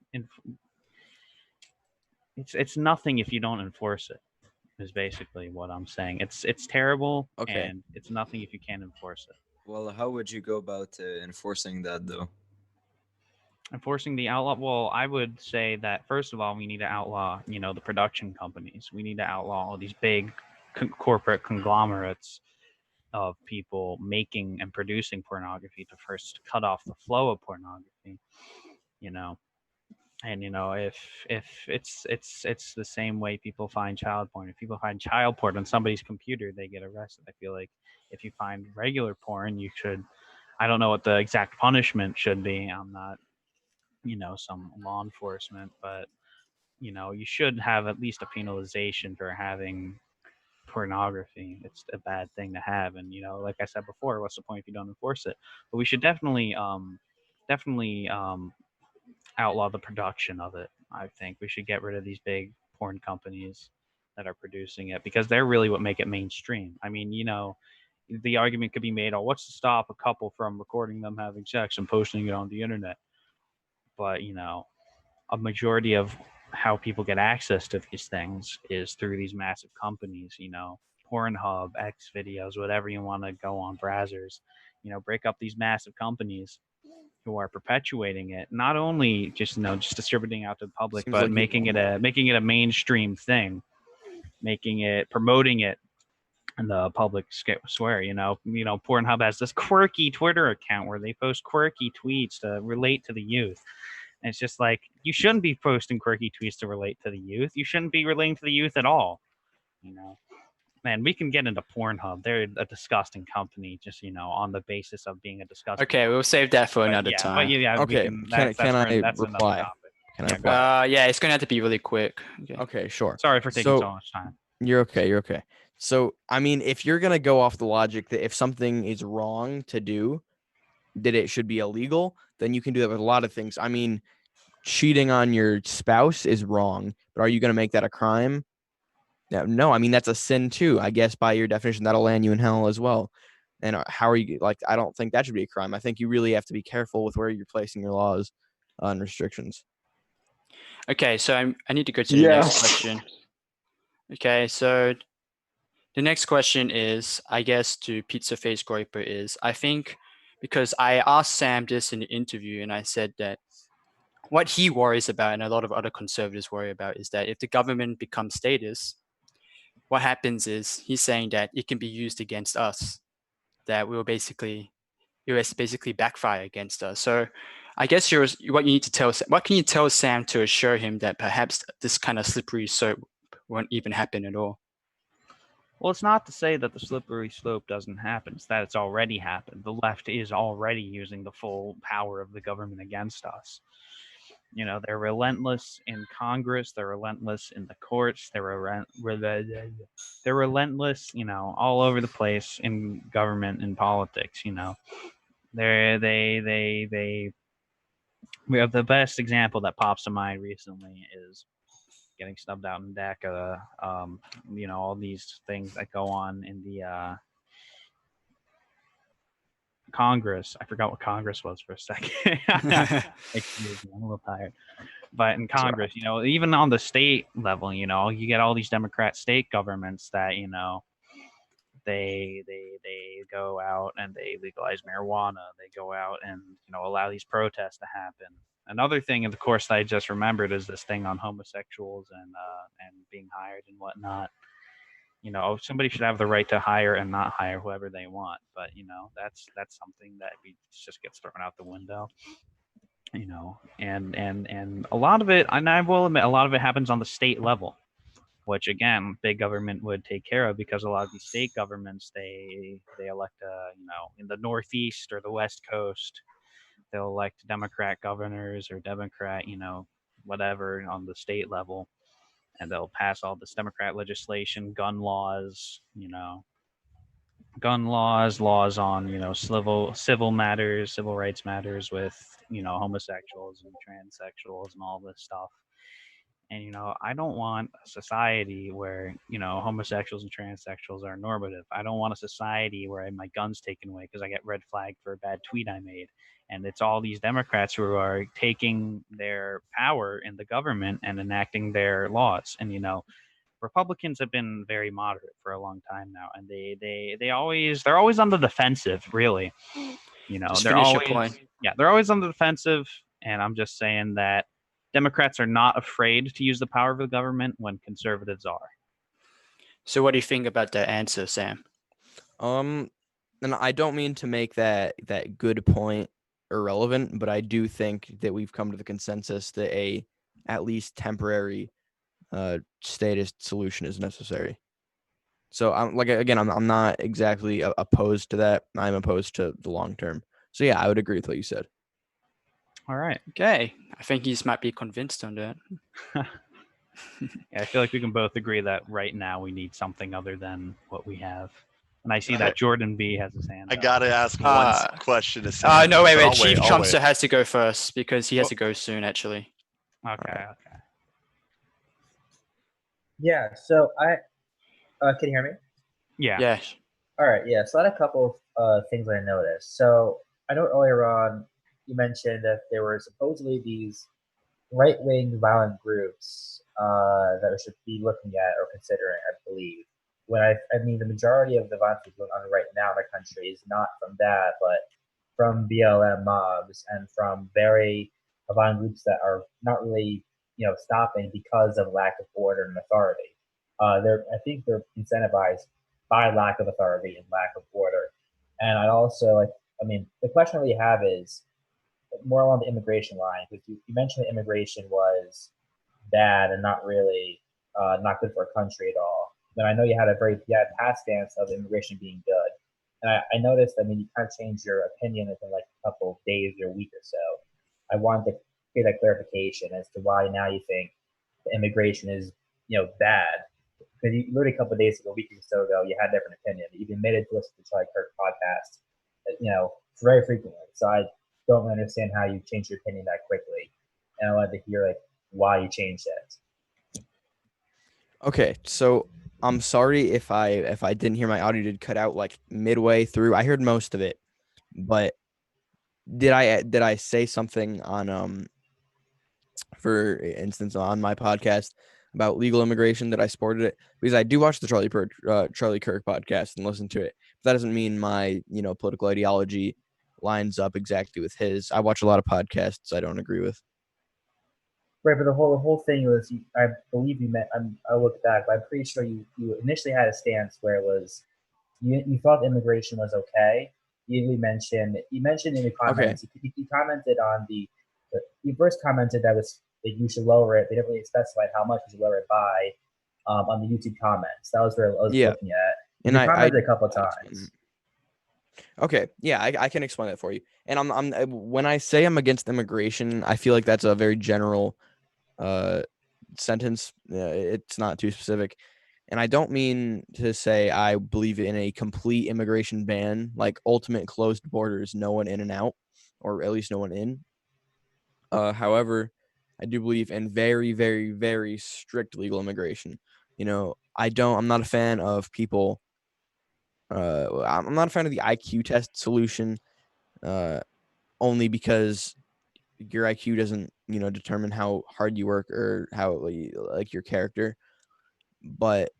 It's nothing if you don't enforce it. Is basically what I'm saying. It's terrible, Okay. and it's nothing if you can't enforce it. Well, how would you go about enforcing that, though? Enforcing the outlaw. Well, I would say that first of all, we need to outlaw, the production companies. We need to outlaw all these big corporate conglomerates of people making and producing pornography to first cut off the flow of pornography. And if it's the same way people find child porn. If people find child porn on somebody's computer, they get arrested. I feel like if you find regular porn, you should. I don't know what the exact punishment should be. I'm not, some law enforcement, but you should have at least a penalization for having pornography. It's a bad thing to have, and like I said before, what's the point if you don't enforce it? But we should definitely outlaw the production of it. I think we should get rid of these big porn companies that are producing it because they're really what make it mainstream. I mean, the argument could be made, oh, what's to stop a couple from recording them having sex and posting it on the internet? But a majority of how people get access to these things is through these massive companies, Pornhub, X videos, whatever you want to go on, browsers, break up these massive companies who are perpetuating it, not only just just distributing out to the public, Seems but like making it a mainstream thing, promoting it, and the public swear. Pornhub has this quirky Twitter account where they post quirky tweets to relate to the youth. And it's just like, you shouldn't be posting quirky tweets to relate to the youth. You shouldn't be relating to the youth at all. Man, we can get into Pornhub. They're a disgusting company, just on the basis of being a disgusting. Okay, we'll save that for another time. Okay, can I reply? Can I reply? Yeah, it's gonna have to be really quick. Okay, sure. Sorry for taking so much time. You're okay. So, I mean, if you're gonna go off the logic that if something is wrong to do, that it should be illegal, then you can do that with a lot of things. I mean, cheating on your spouse is wrong, but are you gonna make that a crime? No, I mean, that's a sin too. I guess by your definition, that'll land you in hell as well. And how are you I don't think that should be a crime. I think you really have to be careful with where you're placing your laws and restrictions. Okay, so I need to go to the next question. Okay, so the next question is, I guess, to Pizza Face Groyper is, I think, because I asked Sam this in the interview and I said that what he worries about and a lot of other conservatives worry about is that if the government becomes statist, what happens is he's saying that it can be used against us, that it will basically backfire against us. So I guess what can you tell Sam to assure him that perhaps this kind of slippery slope won't even happen at all? Well, it's not to say that the slippery slope doesn't happen. It's that it's already happened. The left is already using the full power of the government against us. They're relentless in Congress. They're relentless in the courts. They're relentless, all over the place in government and politics. We have the best example that pops to mind recently is getting snubbed out in DACA. All these things that go on in the Congress. I forgot what Congress was for a second. Excuse me, I'm a little tired. But in Congress, even on the state level, you get all these Democrat state governments that, they go out and they legalize marijuana. They go out and allow these protests to happen. Another thing, of course, that I just remembered is this thing on homosexuals and being hired and whatnot. Somebody should have the right to hire and not hire whoever they want, but that's something that just gets thrown out the window. And a lot of it, and I will admit, a lot of it happens on the state level, which again, big government would take care of, because a lot of these state governments, they elect in the Northeast or the West Coast, they'll elect Democrat governors or Democrat, whatever on the state level, and they'll pass all this Democrat legislation, gun laws, laws on, civil matters, civil rights matters with, homosexuals and transsexuals and all this stuff. And, I don't want a society where, homosexuals and transsexuals are normative. I don't want a society where my gun's taken away because I get red flagged for a bad tweet I made. And it's all these Democrats who are taking their power in the government and enacting their laws. And, Republicans have been very moderate for a long time now, and they're always on the defensive, really. Just They're finish always your point. they're always on the defensive, and I'm just saying that Democrats are not afraid to use the power of the government when conservatives are. So what do you think about that answer, Sam? And I don't mean to make that good point irrelevant, but I do think that we've come to the consensus that a at least temporary statist solution is necessary. So I'm not exactly opposed to that. I'm opposed to the long term. So yeah, I would agree with what you said. All right. Okay, I think you might be convinced on that. Yeah, I feel like we can both agree that right now we need something other than what we have. And I see that Jordan B has his hand I up. gotta ask one question to Sam. No, wait. I'll Chief I'll Chomster has to go first because he has to go soon, actually. Okay. Yeah. So can you hear me? Yeah. Yeah. All right. Yeah. So I had a couple of things I noticed. So I know earlier on you mentioned that there were supposedly these right-wing violent groups that we should be looking at or considering, I believe. I mean, the majority of the violence that's going on right now in the country is not from that, but from BLM mobs and from very violent groups that are not really, stopping because of lack of order and authority. I think they're incentivized by lack of authority and lack of order. And I also the question I really have is more along the immigration line, because you mentioned that immigration was bad and not really not good for a country at all. But I know you had past stance of immigration being good, and I noticed. You kind of changed your opinion within like a couple of days or a week or so. I wanted to get that clarification as to why now you think the immigration is bad. Because you literally a couple of days ago, a week or so ago, you had a different opinion. You've admitted to listen to Charlie Kirk podcast, very frequently. So I don't really understand how you changed your opinion that quickly, and I wanted to hear why you changed it. Okay, so I'm sorry if I didn't hear my audio did cut out like midway through. I heard most of it, but did I say something on for instance on my podcast about legal immigration that I supported it? Because I do watch the Charlie Kirk podcast and listen to it. But that doesn't mean my political ideology lines up exactly with his. I watch a lot of podcasts I don't agree with. Right, but the whole thing was, I believe you meant. I look back, but I'm pretty sure you initially had a stance where it was you thought immigration was okay. You mentioned in the comments. Okay. You commented on you first commented that you should lower it. They didn't really specify how much you should lower it by on the YouTube comments. That was where I was looking at. And I commented a couple of times. Okay, yeah, I can explain that for you. And I'm when I say I'm against immigration, I feel like that's a very general sentence. It's not too specific. And I don't mean to say I believe in a complete immigration ban, like ultimate closed borders, no one in and out, or at least no one in. However, I do believe in very, very, very strict legal immigration. I'm not a fan of people. I'm not a fan of the IQ test solution, only because your IQ doesn't, determine how hard you work or how like your character. But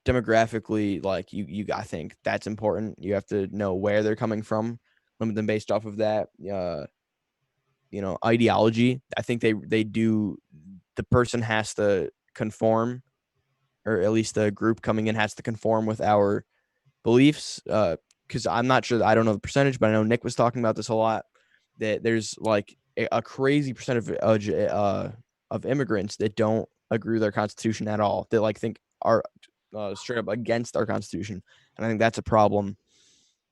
demographically, like I think that's important. You have to know where they're coming from, limit them based off of that. Ideology. I think they do. The person has to conform, or at least the group coming in has to conform with our beliefs. Because I'm not sure. I don't know the percentage, but I know Nick was talking about this a lot. That there's like a crazy percent of immigrants that don't agree with our constitution at all. That like think are straight up against our constitution, and I think that's a problem.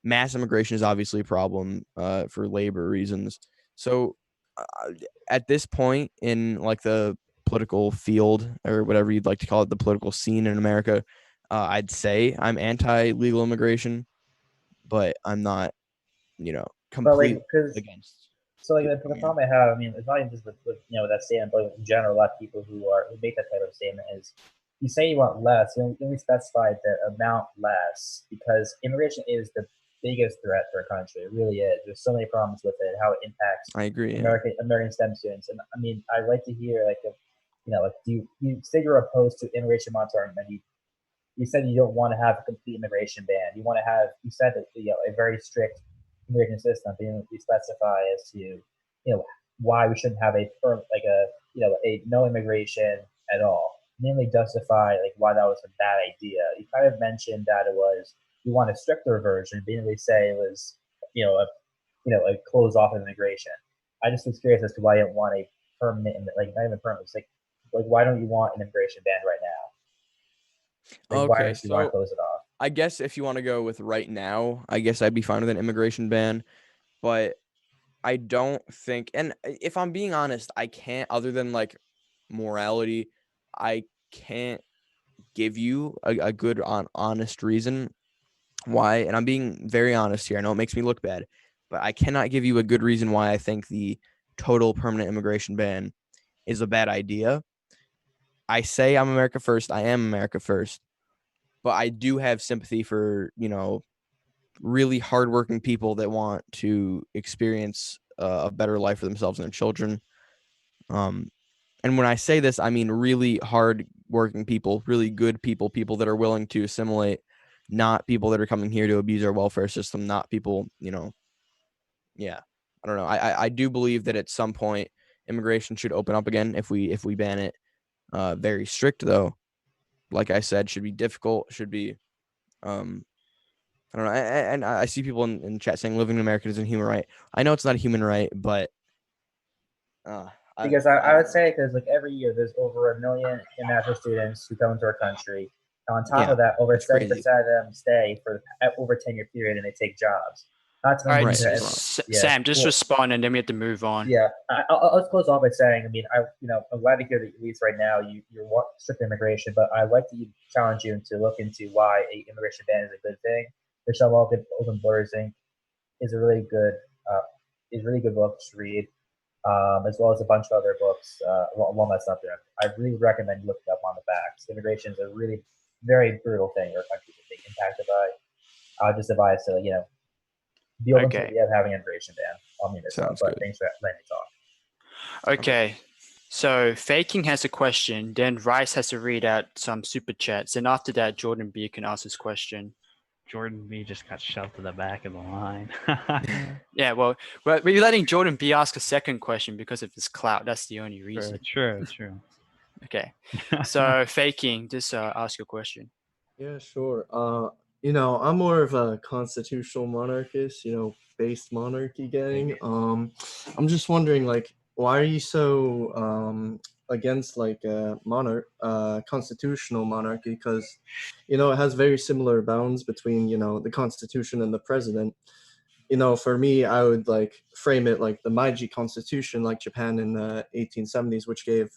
Mass immigration is obviously a problem for labor reasons. So at this point in like the political field or whatever you'd like to call it, the political scene in America, I'd say I'm anti-legal immigration, but I'm not, But like, completely because against. so like people the coming in. problem I have, I mean, it's not even just with that statement, but in general, a lot of people who make that type of statement is you say you want less, you only specify the amount less because immigration is the biggest threat for a country. It really is. There's so many problems with it, how it impacts I agree. Yeah. American STEM students, and I mean, I'd like to hear like if like you say you're opposed to immigration monitoring, and you said you don't want to have a complete immigration ban. You want to have you said that a very strict immigration system, but you specify as to why we shouldn't have a a no immigration at all. Namely, justify like why that was a bad idea. You kind of mentioned that it was you want a stricter version, but you didn't really say it was a close off of immigration. I just was curious as to why you didn't want a permanent, like not even permanent. It's like why don't you want an immigration ban right now? Like why Okay, don't you want to so close it off? I guess if you want to go with right now, I guess I'd be fine with an immigration ban, but I don't think, and if I'm being honest, I can't, other than like morality, I can't give you a good, honest reason why. And I'm being very honest here. I know it makes me look bad, but I cannot give you a good reason why I think the total permanent immigration ban is a bad idea. I say I'm America first. I am America first, but I do have sympathy for, really hardworking people that want to experience a better life for themselves and their children. And when I say this, I mean really hard working people, really good people, people that are willing to assimilate, not people that are coming here to abuse our welfare system, not people, yeah. I don't know. I do believe that at some point immigration should open up again if we ban it. Very strict though. Like I said, should be difficult, should be I don't know. And I see people in chat saying living in America is a human right. I know it's not a human right, but Because I would say because like every year there's over 1 million international students who come into our country. And on top yeah, of that, over it's 70% crazy. of them stay for over 10-year period and they take jobs. Not to All right, mention, Right. Sam, just well, respond and then we have to move on. yeah. I'll close off by saying, I mean, I'm glad to hear that at least right now you want strict immigration, but I'd like to challenge you to look into why a immigration ban is a good thing. Michelle Walken, Open Borders Inc. is a really good book to read, as well as a bunch of other books along that subject. I really recommend looking up on the facts. Immigration is a really very brutal thing our country is being impacted by. I'll just advise to be open to the Okay. idea of having an immigration ban. I'll meet myself, Sounds but good. thanks for letting me talk. Okay. So Faking has a question, then Rice has to read out some super chats, and after that, Jordan B can ask his question. Jordan B just got shoved to the back of the line. Yeah, well, we're letting Jordan B ask a second question because of his clout. That's the only reason. True. Okay. So Faking, just ask your question. Yeah, sure. I'm more of a constitutional monarchist, based monarchy gang. I'm just wondering, like, why are you so against like constitutional monarchy because, it has very similar bounds between, the constitution and the president. For me, I would like frame it like the Meiji Constitution, like Japan in the 1870s, which gave,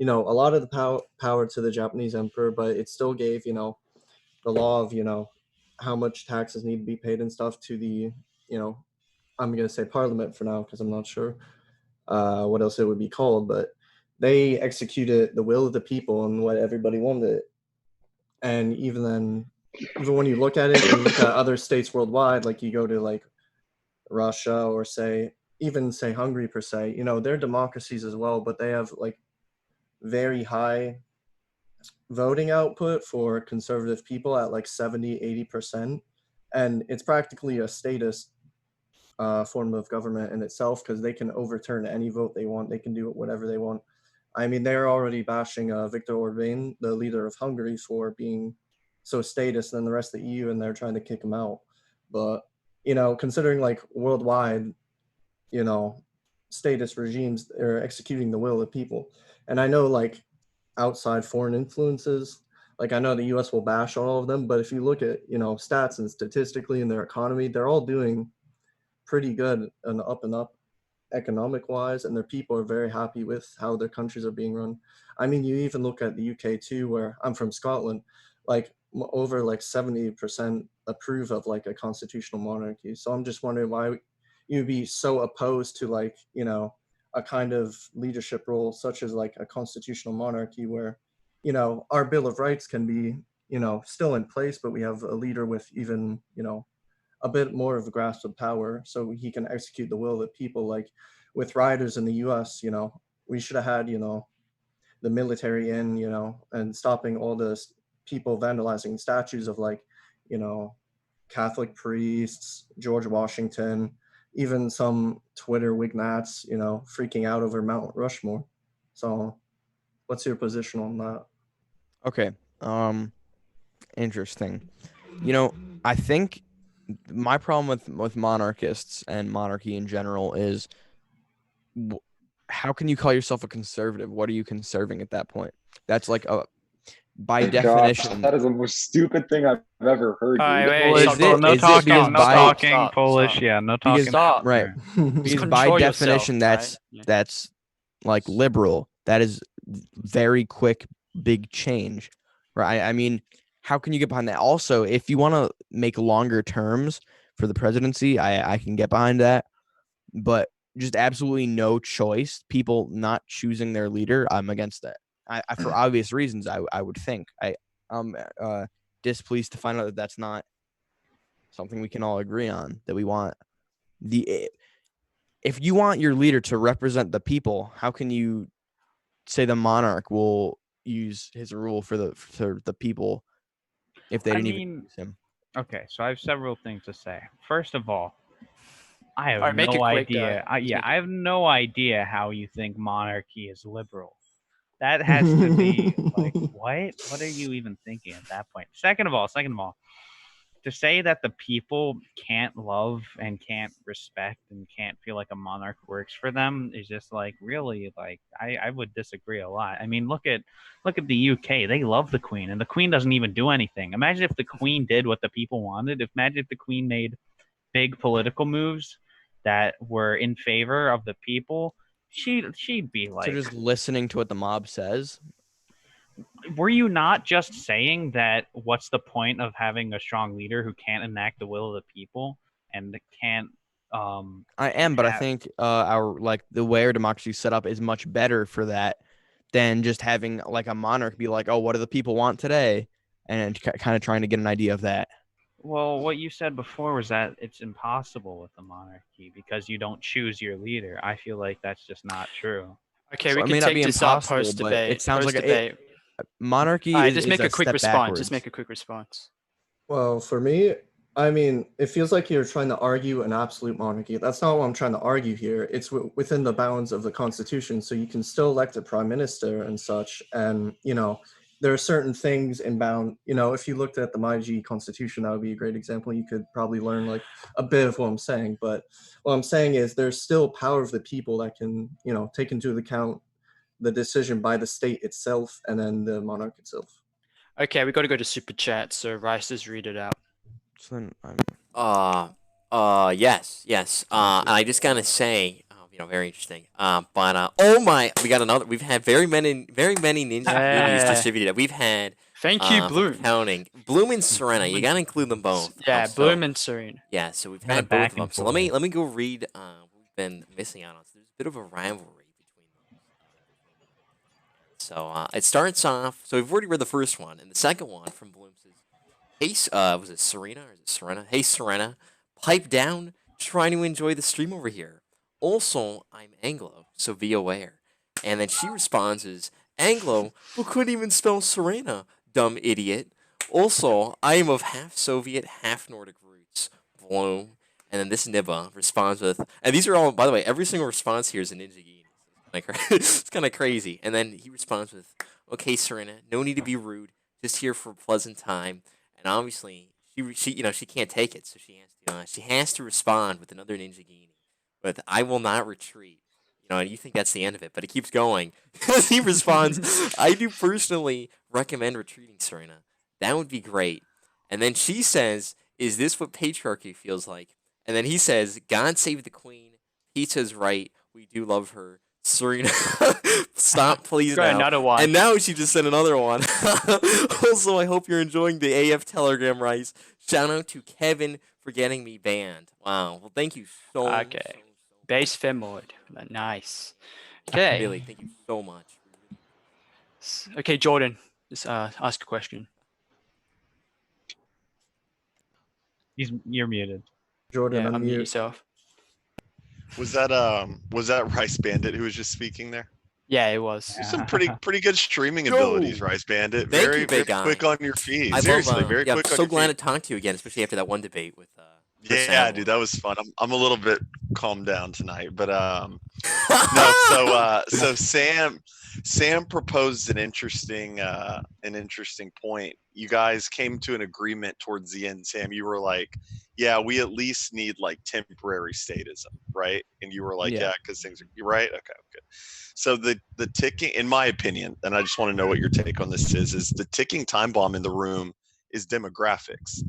a lot of the power to the Japanese emperor, but it still gave, the law of, how much taxes need to be paid and stuff to the, I'm going to say parliament for now because I'm not sure what else it would be called, but they executed the will of the people and what everybody wanted. And even then, even when you look at it, you look at other states worldwide, like you go to like Russia or even say Hungary per se, they're democracies as well, but they have like very high voting output for conservative people at like 70-80%. And it's practically a statist form of government in itself because they can overturn any vote they want. They can do whatever they want. I mean, they're already bashing Viktor Orban, the leader of Hungary, for being so statist than the rest of the EU, and they're trying to kick him out. But, considering like worldwide, statist regimes are executing the will of people. And I know like outside foreign influences, like I know the US will bash all of them, but if you look at, stats and statistically in their economy, they're all doing pretty good and up economic wise, and their people are very happy with how their countries are being run. I mean, you even look at the UK too, where I'm from Scotland, like over like 70% approve of like a constitutional monarchy. So I'm just wondering why you'd be so opposed to like, a kind of leadership role such as like a constitutional monarchy where, our Bill of Rights can be, still in place, but we have a leader with even, a bit more of a grasp of power so he can execute the will of the people. Like with rioters in the US, we should have had, the military in, and stopping all the people vandalizing statues of like, Catholic priests, George Washington, even some Twitter wignats, freaking out over Mount Rushmore. So what's your position on that? Okay. Interesting. I think my problem with monarchists and monarchy in general is how can you call yourself a conservative? What are you conserving at that point? That's like by definition. That is the most stupid thing I've ever heard. All right, dude. wait, Well, stop, is it- No is it talking, because no by- talking Stop, Polish. stop. Yeah, no Because- talking. Stop. right. Because by Control definition, yourself, that's right? Yeah. that's like liberal. That is very quick, big change, right? I mean, how can you get behind that? Also, if you want to make longer terms for the presidency, I can get behind that. But just absolutely no choice, people not choosing their leader, I'm against that. I for obvious reasons, I would think. I'm displeased to find out that that's not something we can all agree on, that we want if you want your leader to represent the people, how can you say the monarch will use his rule for the people if they didn't even use him? Okay, so I have several things to say. First of all, I have All right, make it no quick, idea. make I it- have no idea how you think monarchy is liberal. That has to be like what? What are you even thinking at that point? Second of all, to say that the people can't love and can't respect and can't feel like a monarch works for them is just like really like I would disagree a lot. I mean, look at the UK. They love the Queen, and the Queen doesn't even do anything. Imagine if the Queen did what the people wanted. Imagine if the Queen made big political moves that were in favor of the people. She'd be like, So just listening to what the mob says. were you not just saying that what's the point of having a strong leader who can't enact the will of the people and can't I am, but I have- think our like the way our democracy is set up is much better for that than just having like a monarch be like, oh, what do the people want today, and kind of trying to get an idea of that. well, what you said before was that it's impossible with the monarchy because you don't choose your leader. I feel like that's just not true. Okay, So we it can may not take be this up impossible, post but debate. it sounds like debate. monarchy All right, is, just is make a quick step response. backwards. Just make a quick response. Well, for me, I mean, it feels like you're trying to argue an absolute monarchy. That's not what I'm trying to argue here. It's within the bounds of the Constitution, so you can still elect a prime minister and such. And, there are certain things in bound, if you looked at the Meiji Constitution, that would be a great example. You could probably learn like a bit of what I'm saying. But what I'm saying is there's still power of the people that can, take into account the decision by the state itself and then the monarch itself. Okay, we got to go to super chat. So Rice, just read it out. So then Yes. And I just gotta say, very interesting. Oh my, we got another. We've had very many ninja movies Yeah. distributed. We've had. Thank you, if I'm Bloom. counting Bloom and Serena. You gotta include them both. Yeah, So- Bloom and Serene. Yeah, so we've Kinda had both back of them. and So let me forth. go read what we've been missing out on. So there's a bit of a rivalry between those. So it starts off. So we've already read the first one, and the second one from Bloom says, "Hey, was it Serena or is it Serena? Hey, Serena, pipe down. Trying to enjoy the stream over here. Also, I'm Anglo, so be aware." And then she responds as Anglo, but couldn't even spell Serena. Dumb idiot. Also, I am of half Soviet, half Nordic roots. Bloom. And then this Nibba responds with, and these are all, by the way, every single response here is an Ninjagini. It's kind of crazy. And then he responds with, "Okay, Serena, no need to be rude. Just here for a pleasant time." And obviously, she can't take it, so she has to respond with another Ninjagini. But I will not retreat. And you think that's the end of it, but it keeps going. He responds, "I do personally recommend retreating, Serena. That would be great." And then she says, "Is this what patriarchy feels like?" And then he says, "God save the queen. Pizza's right. We do love her. Serena, stop, please Got now." another one. And now she just sent another one. Also, I hope you're enjoying the AF Telegram, Rice. Shout out to Kevin for getting me banned. Wow. Well, thank you so much. Okay. Base Femoid. Nice. Okay. Really, thank you so much. Okay, Jordan, just ask a question. You're muted. Jordan, Yeah, unmute. unmute yourself. Was that Rice Bandit who was just speaking there? Yeah, it was. Some pretty good streaming Yo! abilities, Rice Bandit. Thank Very you, big very guy. quick on your feet. I Seriously, love, very yeah, quick I'm on so your glad feet. to talk to you again, especially after that one debate with Yeah, Sam. dude, that was fun. I'm a little bit calmed down tonight, but no. So Sam proposed an interesting point. You guys came to an agreement towards the end. Sam, you were like, "Yeah, we at least need like temporary statism, right?" And you were like, Yeah. "Yeah, because things are." You're right. Okay, good. So the ticking, in my opinion, and I just want to know what your take on this is the ticking time bomb in the room is demographics.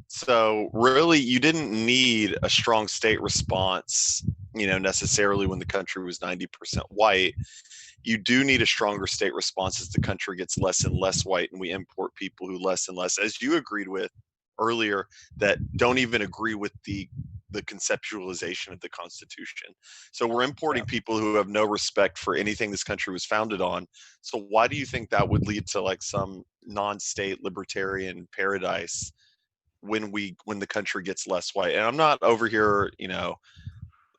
So really, you didn't need a strong state response, necessarily when the country was 90% white. You do need a stronger state response as the country gets less and less white, and we import people who less and less, as you agreed with earlier, that don't even agree with the conceptualization of the Constitution. So we're importing people who have no respect for anything this country was founded on. So why do you think that would lead to like some non-state libertarian paradise when the country gets less white? And I'm not over here,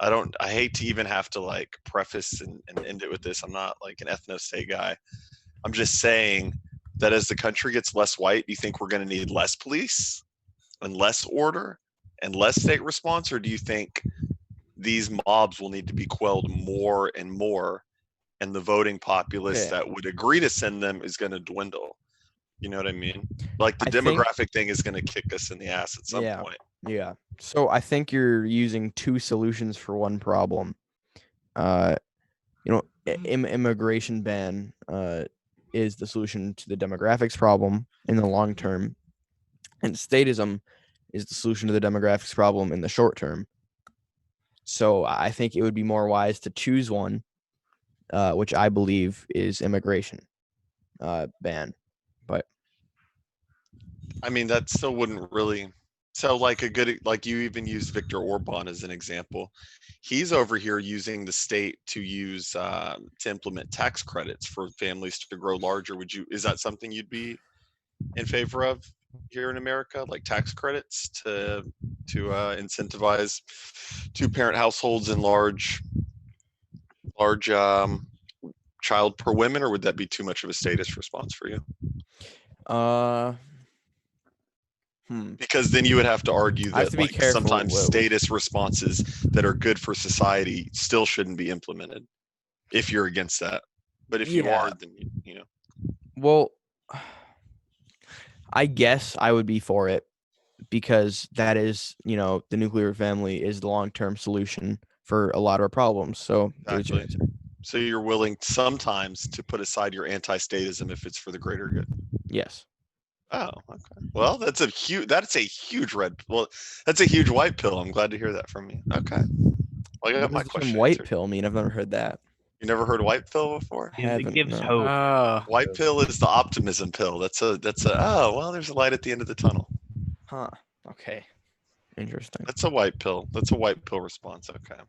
I hate to even have to like preface and end it with this. I'm not like an ethno-state guy. I'm just saying that as the country gets less white, do you think we're going to need less police and less order and less state response? Or do you think these mobs will need to be quelled more and more, and the voting populace that would agree to send them is going to dwindle? You know what I mean? Like the demographic thing is going to kick us in the ass at some point. Yeah. So I think you're using two solutions for one problem. Immigration ban is the solution to the demographics problem in the long term, and statism is the solution to the demographics problem in the short term. So I think it would be more wise to choose one, which I believe is immigration ban. But I mean, that still wouldn't really. So like you even used Viktor Orban as an example. He's over here using the state to use to implement tax credits for families to grow larger. Is that something you'd be in favor of here in America, like tax credits to incentivize two-parent households and large child per women, or would that be too much of a status response for you? Because then you would have to argue that like sometimes status responses that are good for society still shouldn't be implemented if you're against that. But if you are, then Well, I guess I would be for it because that is, the nuclear family is the long-term solution for a lot of our problems. So exactly. So you're willing sometimes to put aside your anti-statism if it's for the greater good. Yes. Oh, okay. Well, that's a huge red. Well, that's a huge white pill. I'm glad to hear that from you. Okay. Well, I got What my does the term question white answered. pill mean? I've never heard that. You never heard white pill before? I It haven't. gives No. hope. Oh, White pill is the optimism pill. That's a oh, well, there's a light at the end of the tunnel. Huh. Okay. Interesting. That's a white pill. That's a white pill response. Okay.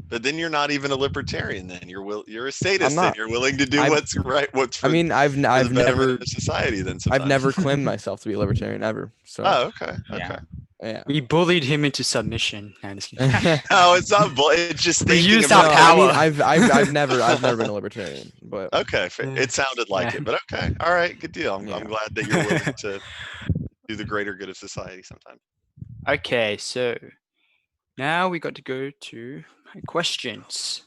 But then you're not even a libertarian. Then you're a statist. Then not. you're willing to do I'm- what's right. What's for, I mean, I've for the never betterment of society. Then sometimes. I've never claimed myself to be a libertarian ever. So Oh, okay. Yeah. Okay. yeah. we bullied him into submission. No, I'm just kidding. No, it's not. It's just We thinking used about our No, power. I mean, I've never been a libertarian, but Okay, it sounded like it, but okay, all right, good deal. I'm Yeah. glad that you're willing to do the greater good of society sometimes. Okay, so now we got to go to my questions.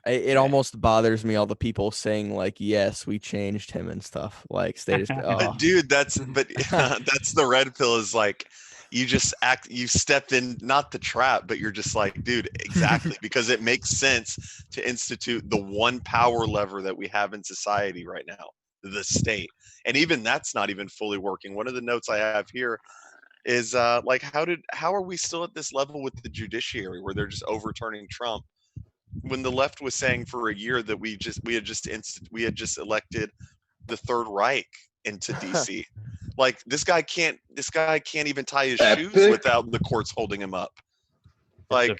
it almost bothers me all the people saying like, yes, we changed him and stuff like status. Dude, that's the red pill is like you step in, not the trap, but you're just like, dude, exactly, because it makes sense to institute the one power lever that we have in society right now, the state. And even that's not even fully working. One of the notes I have here is like, how are we still at this level with the judiciary where they're just overturning Trump when the left was saying for a year that we had just elected the Third Reich into DC. Like this guy can't even tie his shoes without the courts holding him up. Like,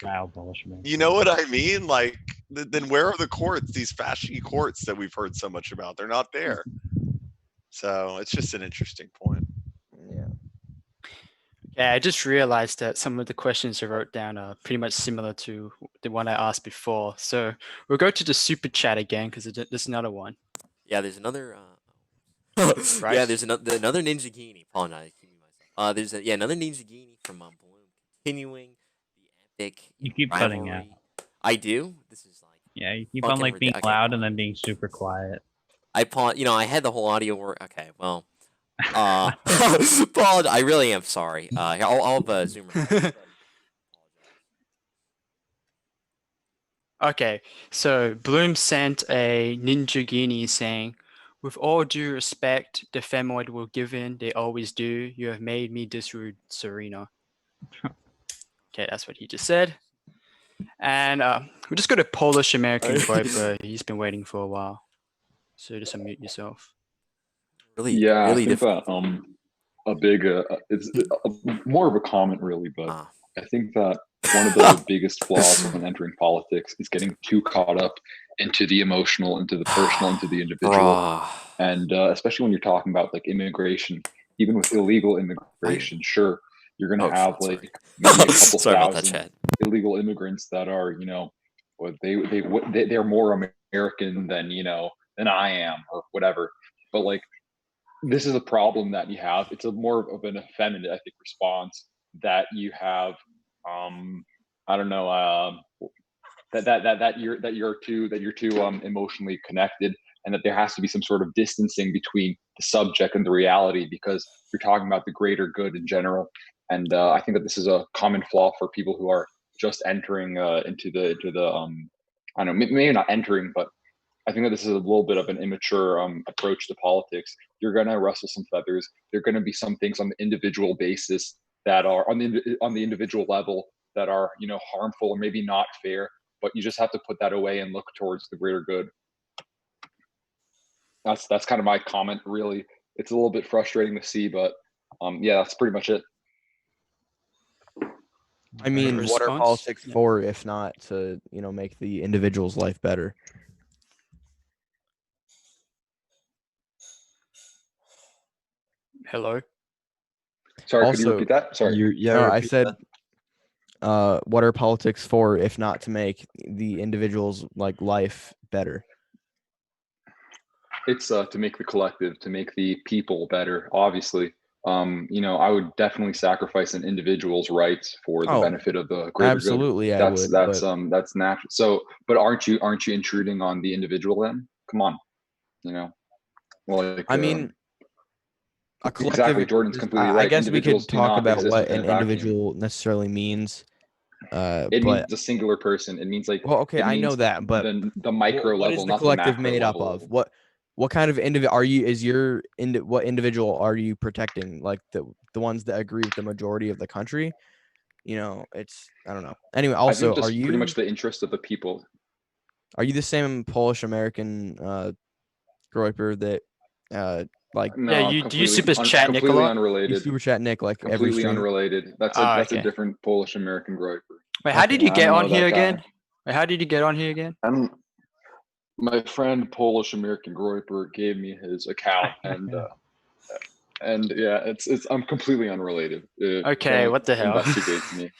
you know what I mean? Like, then where are the courts? These fashy courts that we've heard so much about, they're not there. So it's just an interesting point. Yeah. Yeah, I just realized that some of the questions I wrote down are pretty much similar to the one I asked before. So we'll go to the super chat again because there's another one. Yeah, there's another. Right. Yeah, there's another Ninja Genie. Apologize, myself. There's another Ninja Genie from Bloom, continuing the epic. You keep rivalry. cutting out. I do. This is like. Yeah, you keep on like being loud and then being super quiet. I had the whole audio work. Okay, well. Paul, I really am sorry. I'll have Zoomer. Okay, so Bloom sent a Ninja Genie saying, "With all due respect, the Femoid will give in. They always do. You have made me disrude Serena." Okay, that's what he just said. And we'll just go to Polish American Groyper. He's been waiting for a while. So just unmute yourself. Really I think difficult. that a big it's more of a comment really, but I think that one of the biggest flaws when entering politics is getting too caught up into the emotional, into the personal, into the individual, and especially when you're talking about like immigration, even with illegal immigration, sure, you're gonna have like maybe a couple thousand illegal immigrants that are, they're more American than than I am or whatever, but like. This is a problem that you have. It's a more of an effeminate, I think, response that you have. I don't know. That you're too emotionally connected, and that there has to be some sort of distancing between the subject and the reality, because you're talking about the greater good in general. And I think that this is a common flaw for people who are just entering into the I don't know, maybe not entering, but I think that this is a little bit of an immature approach to politics. You're going to rustle some feathers. There are going to be some things on the individual basis that are on the individual level that are harmful or maybe not fair. But you just have to put that away and look towards the greater good. That's kind of my comment. Really, it's a little bit frustrating to see, but yeah, that's pretty much it. I mean, what are politics for if not to make the individual's life better? Hello. Sorry, also, could you repeat that? Sorry. I said, what are politics for if not to make the individual's life better? It's to make the collective, to make the people better. Obviously, I would definitely sacrifice an individual's rights for the benefit of the greater absolutely, good. Absolutely, that's natural. So, but aren't you intruding on the individual then? Come on, I mean. Exactly, Jordan's completely right. I guess we could talk about what an individual necessarily means It but means a singular person. It means like well, okay, it I know means that, but the micro what level, is the not the collective macro made up level. of? What kind of individual are you? Is your what individual are you protecting? Like the ones that agree with the majority of the country? It's I don't know. Anyway, I think also, just pretty much the interest of the people. Are you the same Polish American Groyper that like? No, Yeah, I'm do you completely super chat Nick a completely lot? You unrelated. super chat Nick like every Completely stream? unrelated. That's Oh, a okay. different Polish American Groyper. Wait, how did you I get don't on know here that guy. again? Wait, how did you get on here again? My friend Polish American Groyper gave me his account, and yeah, it's I'm completely unrelated. Okay, Don't what the hell? investigate me.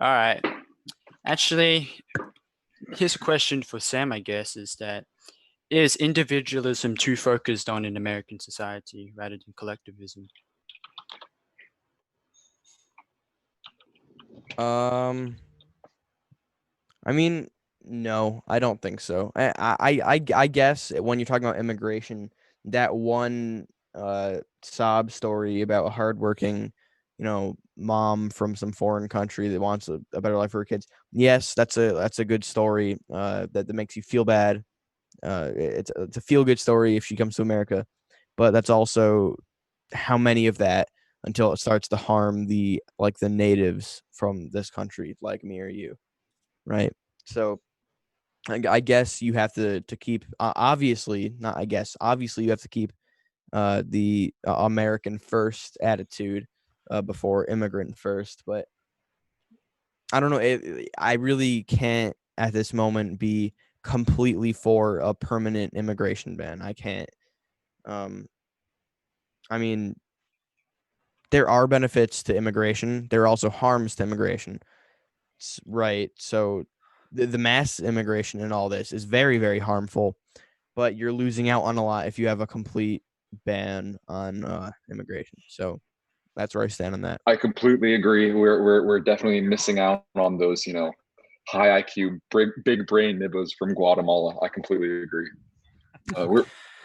All right. Actually, here's a question for Sam, I guess, is that is individualism too focused on in American society rather than collectivism? I mean, no, I don't think so. I guess when you're talking about immigration, that one sob story about a hardworking, mom from some foreign country that wants a better life for her kids. Yes, that's a good story. That makes you feel bad. It's a feel good story if she comes to America, but that's also how many of that until it starts to harm the natives from this country, like me or you, right? So I guess you have to keep obviously not I guess obviously you have to keep the American first attitude before immigrant first, but I don't know. I really can't at this moment be completely for a permanent immigration ban. I can't. I mean, there are benefits to immigration. There are also harms to immigration, right? So the mass immigration and all this is very, very harmful, but you're losing out on a lot if you have a complete ban on immigration. So that's where I stand on that. I completely agree. We're definitely missing out on those, high IQ, big brain nibbos from Guatemala. I completely agree.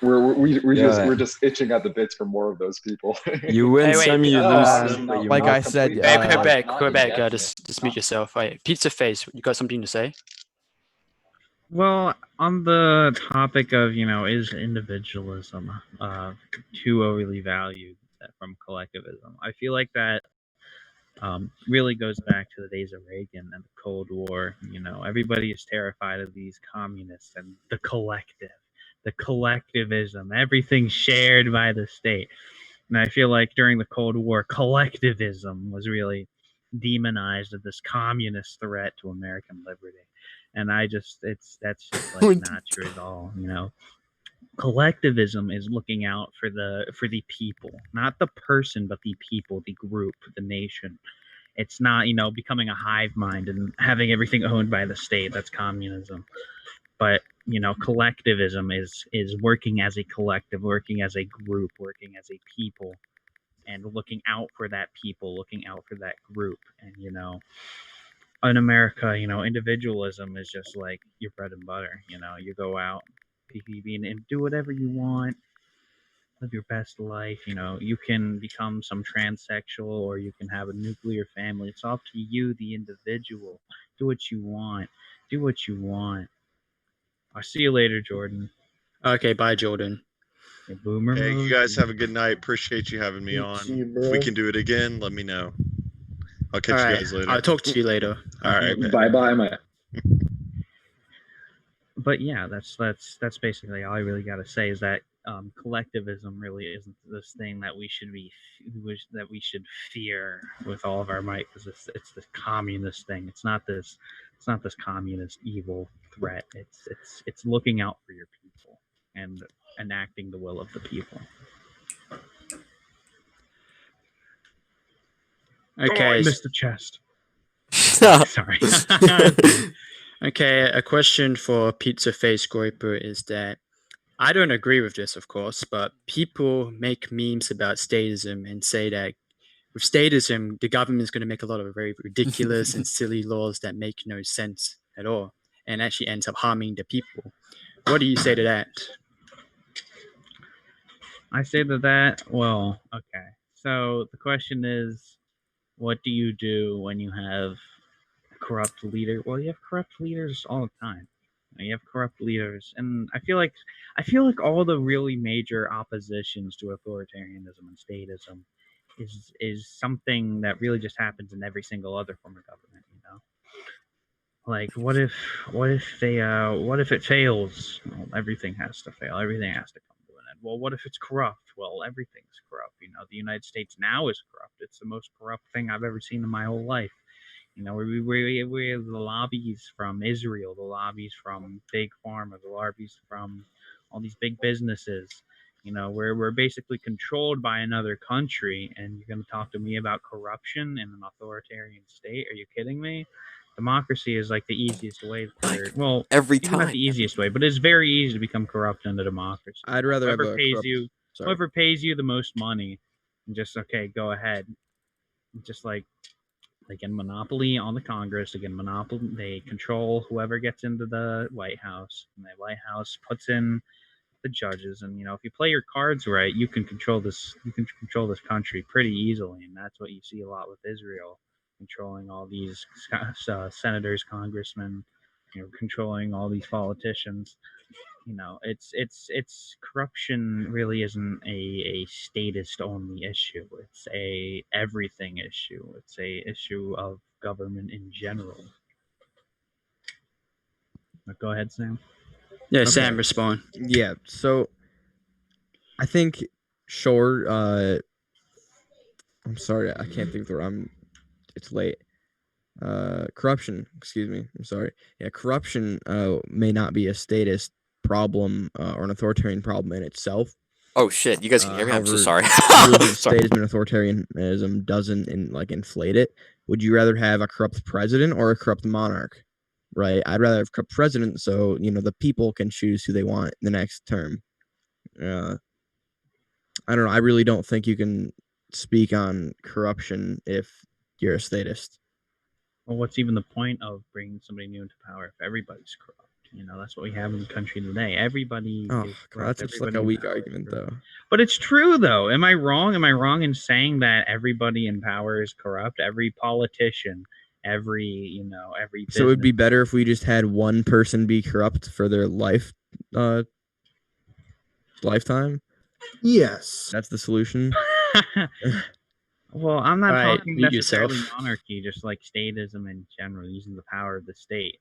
We're just itching at the bits for more of those people. You win Hey, wait, some, you No, lose honestly, some, no, but you like not I said, completely. Quebec, just mute yourself. Wait, Pizza Face, you got something to say? Well, on the topic of, is individualism too overly valued from collectivism? I feel like that really goes back to the days of Reagan and the Cold War. Everybody is terrified of these communists and the collectivism, everything shared by the state. And I feel like during the Cold War, collectivism was really demonized as this communist threat to American liberty. And that's just like not true at all. Collectivism is looking out for the people, not the person, but the people, the group, the nation. It's not, becoming a hive mind and having everything owned by the state. That's communism. But collectivism is working as a collective, working as a group, working as a people, and looking out for that people, looking out for that group. And in America, individualism is just like your bread and butter. You go out, and do whatever you want, live your best life. You can become some transsexual, or you can have a nuclear family. It's up to you, the individual. Do what you want. Do what you want. I'll see you later, Jordan. Okay, bye, Jordan. Hey, Boomer. Hey, you guys have a good night. Appreciate you having me on. See you, If we bro. can do it again, let me know. I'll catch All you right, guys later. I'll talk to you later. All right. Bye bye, my. But yeah, that's basically all I really got to say is that collectivism really isn't this thing that we should fear with all of our might, because it's this communist thing. It's not this communist evil threat. It's looking out for your people and enacting the will of the people. Okay. Oh, I missed the chest. Sorry. Okay, a question for Pizza Face Groyper is that I don't agree with this, of course, but people make memes about statism and say that with statism, the government is going to make a lot of very ridiculous and silly laws that make no sense at all and actually ends up harming the people. What do you say to that? I say that, well, okay. So the question is, what do you do when you have corrupt leader. Well, you have corrupt leaders all the time. You have corrupt leaders, and I feel like all the really major oppositions to authoritarianism and statism is something that really just happens in every single other form of government. Like, what if it fails? Well, everything has to fail. Everything has to come to an end. Well, what if it's corrupt? Well, everything's corrupt. The United States now is corrupt. It's the most corrupt thing I've ever seen in my whole life. We have the lobbies from Israel, the lobbies from Big Pharma, the lobbies from all these big businesses. We're basically controlled by another country, and you're going to talk to me about corruption in an authoritarian state? Are you kidding me? Democracy is like the easiest way well, every maybe not time. the easiest way, but it's very easy to become corrupt in a democracy. I'd rather have Whoever a pays corrupt. you, Sorry. whoever pays you the most money, and just go ahead, just like in Monopoly on the Congress, again, Monopoly, they control whoever gets into the White House, and the White House puts in the judges. And if you play your cards right, you can control this. You can control this country pretty easily, and that's what you see a lot with Israel, controlling all these senators, congressmen, controlling all these politicians. It's corruption really isn't a statist only issue. It's a everything issue. It's a issue of government in general. But go ahead, Sam. Yeah, Okay. Sam, respond. Yeah, so I think sure. I'm sorry, I can't think of the word. It's late. Corruption. Excuse me. I'm sorry. Yeah, corruption may not be a statist problem or an authoritarian problem in itself. Oh shit! You guys can hear me? I'm so sorry. Sorry. Statism and authoritarianism doesn't inflate it. Would you rather have a corrupt president or a corrupt monarch? Right. I'd rather have a corrupt president, so the people can choose who they want the next term. I don't know. I really don't think you can speak on corruption if you're a statist. Well, what's even the point of bringing somebody new into power if everybody's corrupt? That's what we have in the country today. Everybody is corrupt. That's just like a weak argument, though. But it's true, though. Am I wrong? Am I wrong in saying that everybody in power is corrupt? Every politician, every business. So it would be better if we just had one person be corrupt for their lifetime? Yes. That's the solution? Well, I'm not All right, talking mute necessarily yourself. monarchy, just like statism in general, using the power of the state,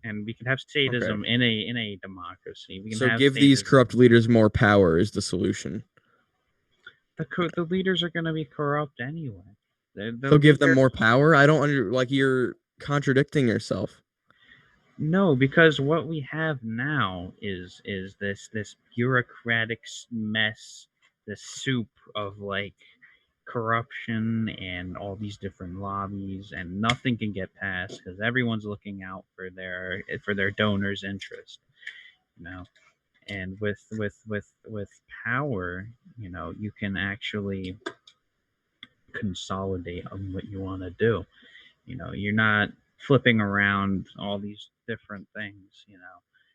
And we can have statism in a democracy. We can So have give these statism. corrupt leaders more power is the solution. The leaders are going to be corrupt anyway. So give them more power? I don't you're contradicting yourself. No, because what we have now is this bureaucratic mess, this soup of corruption and all these different lobbies, and nothing can get passed because everyone's looking out for their donors' interest. And with power, you can actually consolidate on what you want to do. You're not flipping around all these different things.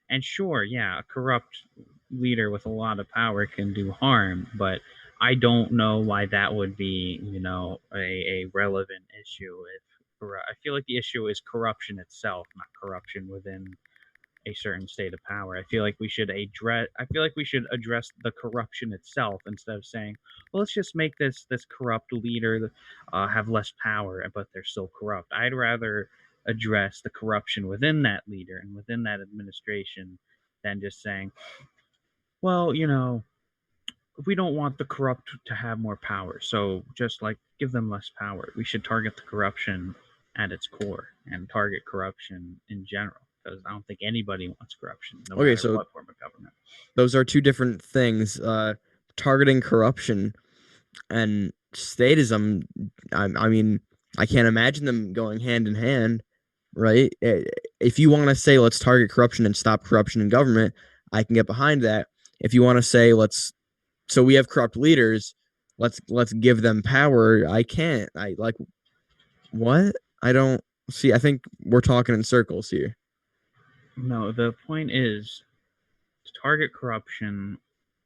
And sure, yeah, a corrupt leader with a lot of power can do harm, but I don't know why that would be, a relevant issue. I feel like the issue is corruption itself, not corruption within a certain state of power. I feel like we should address the corruption itself instead of saying, well, let's just make this corrupt leader have less power, but they're still corrupt. I'd rather address the corruption within that leader and within that administration than just saying, well, we don't want the corrupt to have more power, so just give them less power. We should target the corruption at its core and target corruption in general, because I don't think anybody wants corruption, no matter what form of government. Those are two different things. Targeting corruption and statism, I mean, I can't imagine them going hand in hand, right? If you want to say let's target corruption and stop corruption in government, I can get behind that. If you want to say so we have corrupt leaders, let's give them power, I can't. What? I don't see. I think we're talking in circles here. No, the point is to target corruption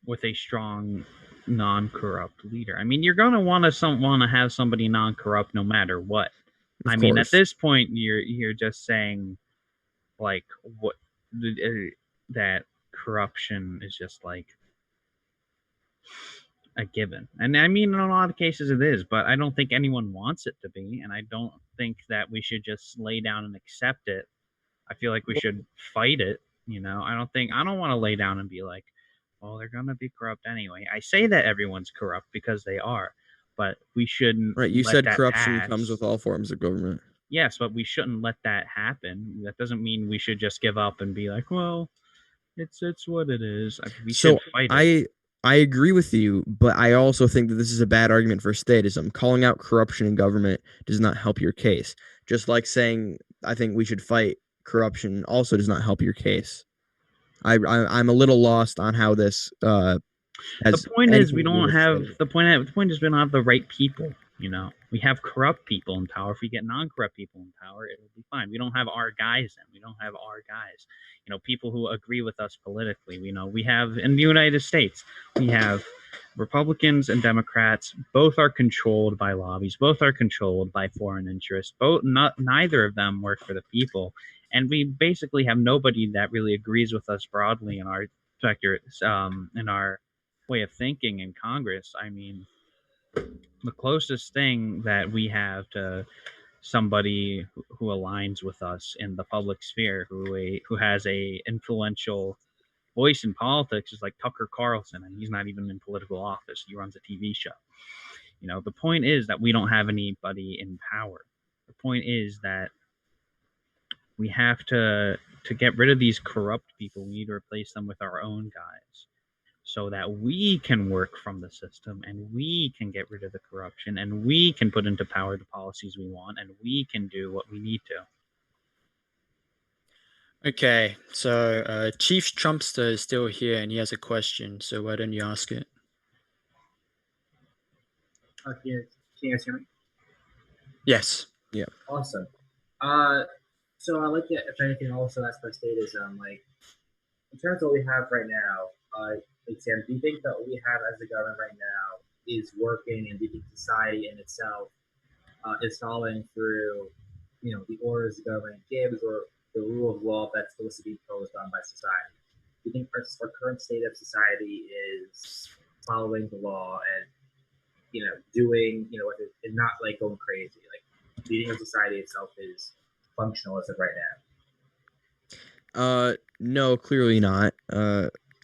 with a strong non-corrupt leader. I mean, you're gonna want to have somebody non-corrupt no matter what. I mean, at this point, you're just saying, like, what that corruption is just like a given. And I mean, in a lot of cases it is, but I don't think anyone wants it to be. And I don't think that we should just lay down and accept it. I feel like we should fight it. I don't want to lay down and be like, well, they're going to be corrupt anyway. I say that everyone's corrupt because they are, but we shouldn't. Right. You let said that corruption pass. comes with all forms of government. Yes, but we shouldn't let that happen. That doesn't mean we should just give up and be like, well, it's what it is. We should fight it. I agree with you, but I also think that this is a bad argument for statism. Calling out corruption in government does not help your case. Just like saying I think we should fight corruption also does not help your case. I'm a little lost on how this has. The point is we don't have the point is we don't have the right people. We have corrupt people in power. If we get non-corrupt people in power, it will be fine. We don't have our guys in. We don't have our guys. People who agree with us politically. We have in the United States, we have Republicans and Democrats. Both are controlled by lobbies. Both are controlled by foreign interests. Neither of them work for the people. And we basically have nobody that really agrees with us broadly in our sector, in our way of thinking in Congress. I mean, the closest thing that we have to somebody who aligns with us in the public sphere, who has a influential voice in politics, is like Tucker Carlson, and he's not even in political office. He runs a TV show. The point is that we don't have anybody in power. The point is that we have to get rid of these corrupt people. We need to replace them with our own guys, so that we can work from the system and we can get rid of the corruption and we can put into power the policies we want and we can do what we need to. Okay, so Chief Trumpster is still here and he has a question, so why don't you ask it? Can you guys hear me? Yes. Yeah. Awesome. So I like to, if anything, also ask about statism. Like, in terms of what we have right now, like Sam, do you think that what we have as a government right now is working, and do you think society in itself is following through, the orders the government gives or the rule of law that's supposed to be imposed on by society? Do you think our current state of society is following the law and doing and not like going crazy? Like, do you think our society itself is functional as of right now? No, clearly not.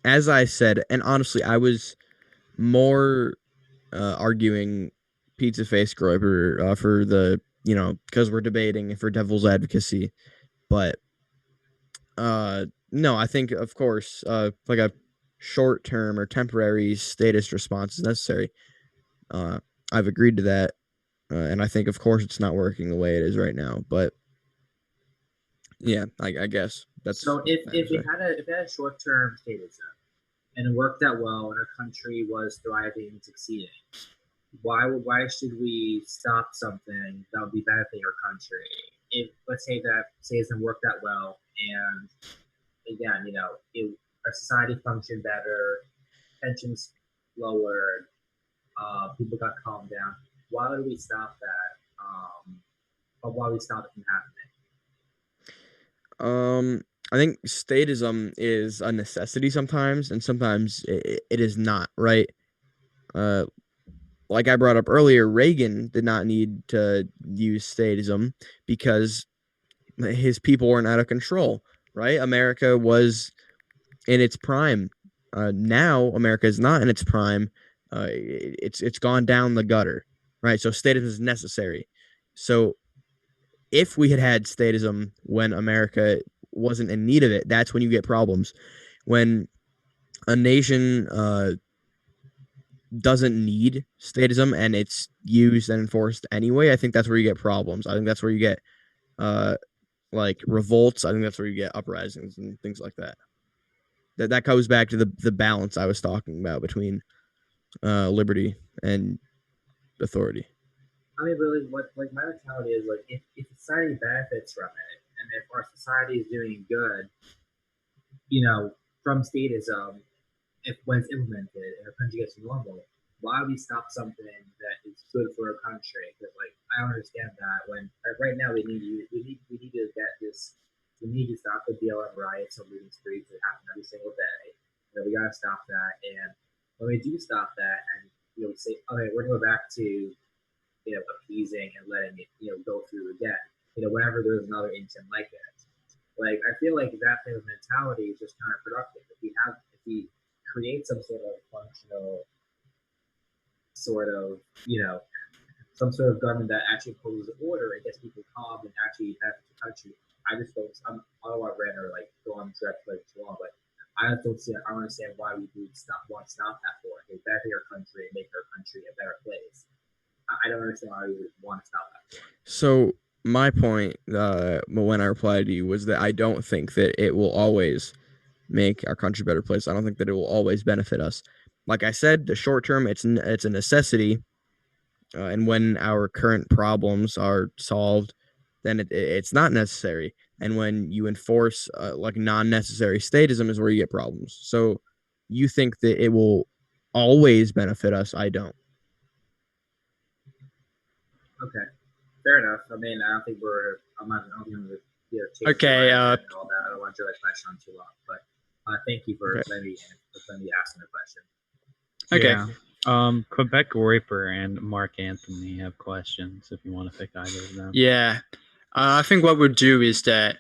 As I said, and honestly, I was more arguing Pizza Face Groyper for the, because we're debating for devil's advocacy. But no, I think, of course, like a short-term or temporary statist response is necessary. I've agreed to that. And I think, of course, it's not working the way it is right now. But yeah, I guess that's so. If we had a short-term statism and it worked out well and our country was thriving and succeeding, why should we stop something that would be benefiting our country? If, let's say that statism worked out well and again, our society functioned better, tensions lowered, people got calmed down. Why would we stop that? Or why would we stop it from happening? I think statism is a necessity sometimes, and sometimes it is not, right? Like I brought up earlier, Reagan did not need to use statism because his people weren't out of control, right? America was in its prime. Now America is not in its prime. It's gone down the gutter, right? So statism is necessary. So if we had statism when America wasn't in need of it, that's when you get problems. When a nation doesn't need statism and it's used and enforced anyway, I think that's where you get problems. I think that's where you get like revolts. I think that's where you get uprisings and things like that. That goes back to the balance I was talking about between liberty and authority. I mean, really, my mentality is like, if society benefits from it, and if our society is doing good, from statism, if when it's implemented and our country gets normal, why we stop something that is good for a country? Because like I don't understand that when right now we need to get this. We need to stop the BLM riots and looting streets that happen every single day. We gotta stop that. And when we do stop that, and say, okay, we're gonna go back to appeasing and letting it go through again. Whenever there's another incident like it. Like I feel like that type of mentality is just counterproductive. If we create some sort of functional some sort of government that actually imposes order and gets people calm and actually benefits the country. I just don't. I don't want to rant or like go on direct like too long, but I just don't see. I don't understand why we want to stop that for. It benefit our country and make our country a better place. I don't understand why we would want to stop that for. So my point, when I replied to you, was that I don't think that it will always make our country a better place. I don't think that it will always benefit us. Like I said, the short term, it's a necessity, and when our current problems are solved, then it's not necessary. And when you enforce like non-necessary statism is where you get problems. So you think that it will always benefit us? I don't. Okay, fair enough. I mean, I don't think we're. I'm not. I don't think I'm gonna Okay, and all that. I don't want to drag that question on too long, but thank you for letting me asking the question. Okay. Yeah. Quebec Groyper and Mark Anthony have questions if you want to pick either of them. Yeah. I think what we'll do is that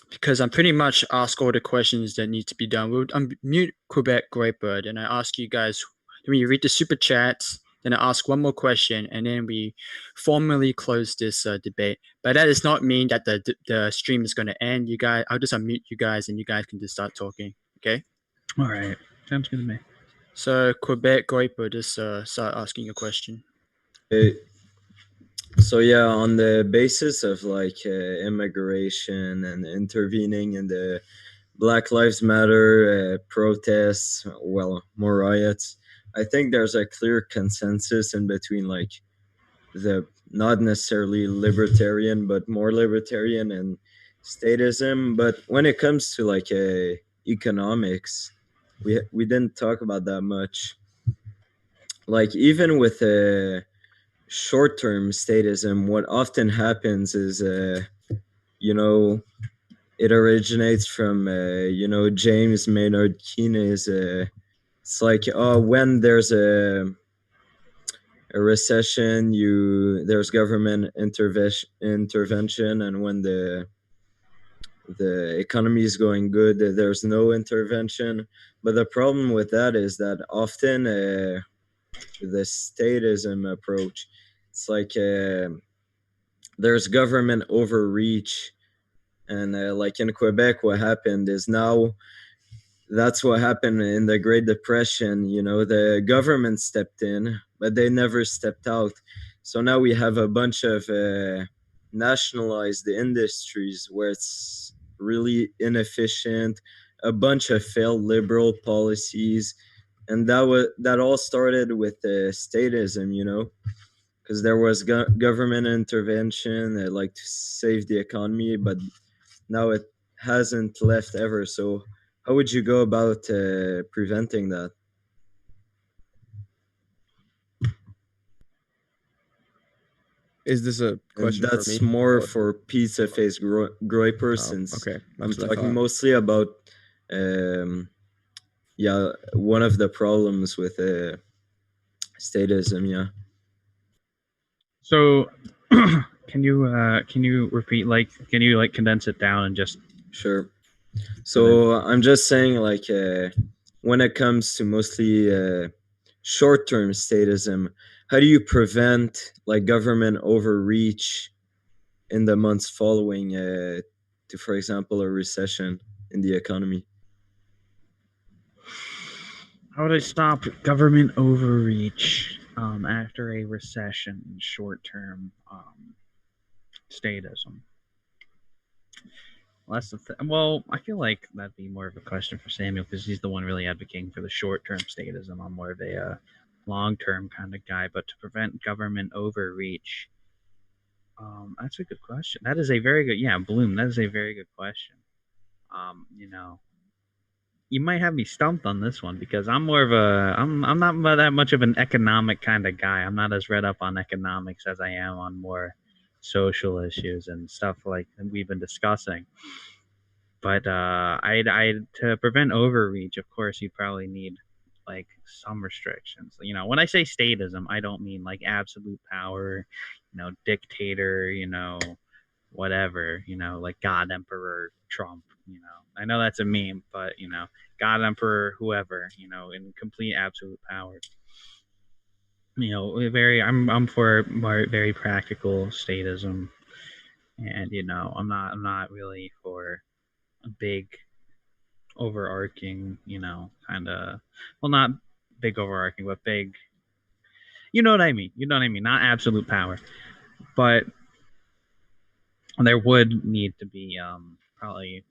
because I'm pretty much asked all the questions that need to be done, we'll unmute Quebec Groyper, then I ask you guys, when you read the super chats, then I ask one more question, and then we formally close this debate. But that does not mean that the stream is going to end. You guys, I'll just unmute you guys, and you guys can just start talking. Okay? All right. Sounds good to me. So Quebec Groyper, just start asking your question. So yeah, on the basis of like immigration and intervening in the Black Lives Matter protests, well, more riots, I think there's a clear consensus in between like the not necessarily libertarian, but more libertarian and statism. But when it comes to like economics, we didn't talk about that much. Like even with short-term statism, what often happens is it originates from James Maynard Keynes. It's like when there's a recession, there's government intervention, and when the economy is going good, there's no intervention. But the problem with that is that often the statism approach, it's like there's government overreach, and like in Quebec, what happened is now that's what happened in the Great Depression. The government stepped in, but they never stepped out. So now we have a bunch of nationalized industries where it's really inefficient, a bunch of failed liberal policies, and that all started with statism, because there was government intervention like to save the economy, but now it hasn't left ever. So how would you go about preventing that? Is this a question and that's for me? more for Pizza Face Groyper, since okay. I'm talking mostly about one of the problems with statism. Yeah. So can you repeat, like, can you like condense it down and just Sure. So I'm just saying, like, when it comes to mostly short-term statism, how do you prevent like government overreach in the months following to, for example, a recession in the economy? how would I stop government overreach after a recession, short-term statism? Well, that's well, I feel like that'd be more of a question for Samuel because he's the one really advocating for the short-term statism. I'm more of a long-term kind of guy. But to prevent government overreach, that's a good question. That is a very good, Bloom. That is a very good question. you might have me stumped on this one because I'm more of a I'm not that much of an economic kind of guy. I'm not as read up on economics as I am on more social issues and stuff like we've been discussing. But I to prevent overreach, of course, you probably need like some restrictions. You know, when I say statism, I don't mean like absolute power, dictator, whatever, like God Emperor Trump. I know that's a meme, but God Emperor whoever, in complete absolute power. I'm for more very practical statism, and I'm not really for a big overarching, kind of, well, not big overarching, but big, you know what I mean? Not absolute power, but there would need to be probably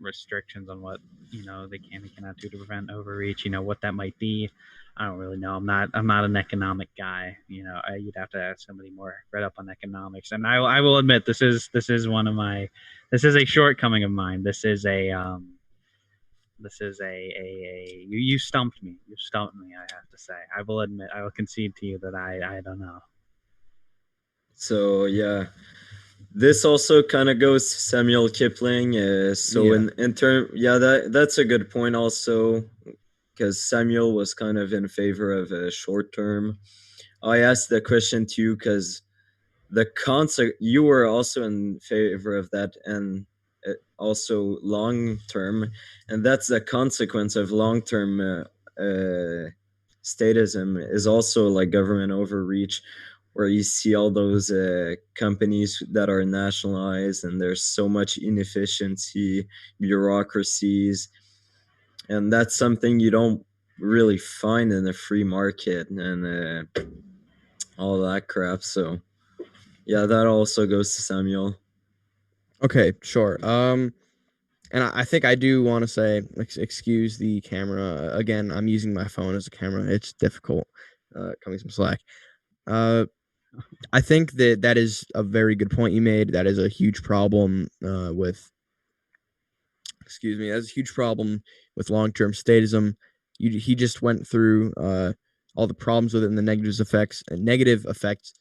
restrictions on what they can and cannot do to prevent overreach. What that might be, I don't really know. I'm not an economic guy. You'd have to ask somebody more read up on economics. And I will admit this is one of my this is a shortcoming of mine. This is a you stumped me. You stumped me. I have to say. I will admit. I will concede to you that I don't know. So yeah, this also kind of goes to Samuel Kipling. So Yeah. in term, yeah, that's a good point also, because Samuel was kind of in favor of a short term. I asked the question to you because you were also in favor of that, and also long term, and that's the consequence of long term statism is also like government overreach, where you see all those companies that are nationalized and there's so much inefficiency, bureaucracies, and that's something you don't really find in a free market and all that crap. So yeah, that also goes to Samuel. Okay, sure. And I think I do want to say, excuse the camera. Again, I'm using my phone as a camera. It's difficult. Coming some slack. I think that is a very good point you made. That is a huge problem with. Excuse me. That's a huge problem with long-term statism. He just went through all the problems with it and the negative effects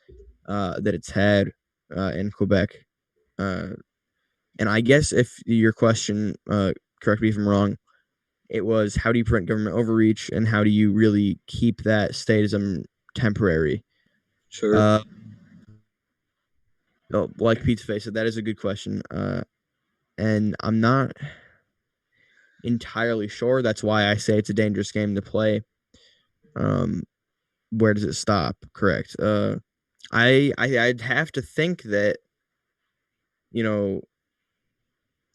that it's had in Quebec. And I guess if your question, correct me if I'm wrong, it was how do you prevent government overreach and how do you really keep that statism temporary? Sure. Like Pizza Face said, that is a good question. And I'm not entirely sure. That's why I say it's a dangerous game to play. Where does it stop? Correct. I'd have to think that,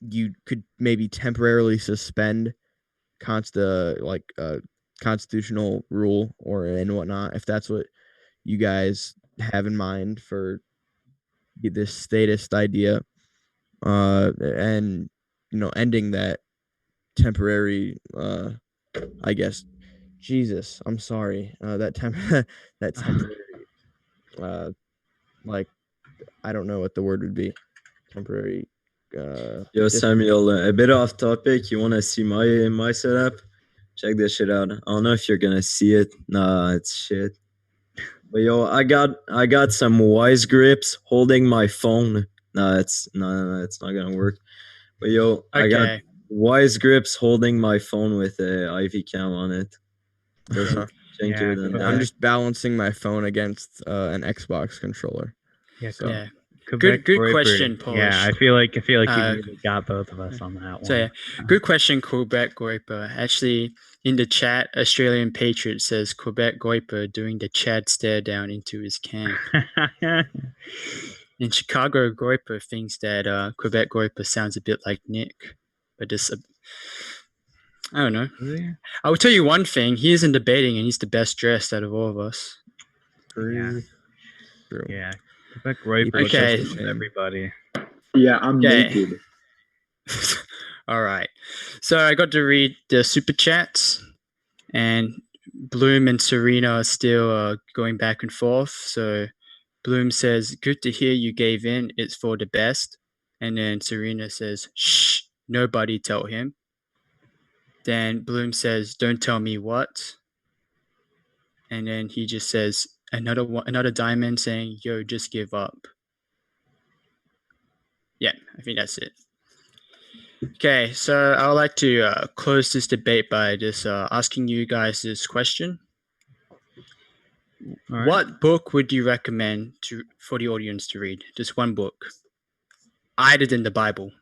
you could maybe temporarily suspend constitutional rule and whatnot, if that's what you guys have in mind for this statist idea, and ending that temporary, I guess. Jesus, I'm sorry. That temporary, like, I don't know what the word would be. Temporary. Yo, Samuel, a bit off topic. You want to see my setup? Check this shit out. I don't know if you're gonna see it. Nah, it's shit. But yo, I got some wise grips holding my phone. Nah, it's not gonna work. But yo, I got Okay. wise grips holding my phone with a IV cam on it. Doesn't Yeah, jankier than Quebec. I'm that. just balancing my phone against an Xbox controller. Yeah, So. Yeah. Quebec Good Groyper. question, Polish. Yeah, I feel like you Uh, really got both of us on that one. So yeah, good question, Quebec Groyper. Actually, in the chat, Australian Patriot says Quebec Groyper doing the Chad stare down into his camp. And Chicago Groyper thinks that Quebec Groyper sounds a bit like Nick, but this, I don't know. I will tell you one thing: he isn't debating, and he's the best dressed out of all of us. Yeah. True. Yeah. Quebec Groyper Okay. with everybody. Yeah, I'm Okay. naked. All right. So I got to read the super chats, and Bloom and Serena are still going back and forth. So Bloom says, "Good to hear you gave in. It's for the best." And then Serena says, "Shh, nobody tell him." Then Bloom says, "Don't tell me what." And then he just says another diamond saying, "Yo, just give up." Yeah, I think that's it. Okay, so I would like to close this debate by just asking you guys this question. All right. What book would you recommend for the audience to read? Just one book. Other than the Bible.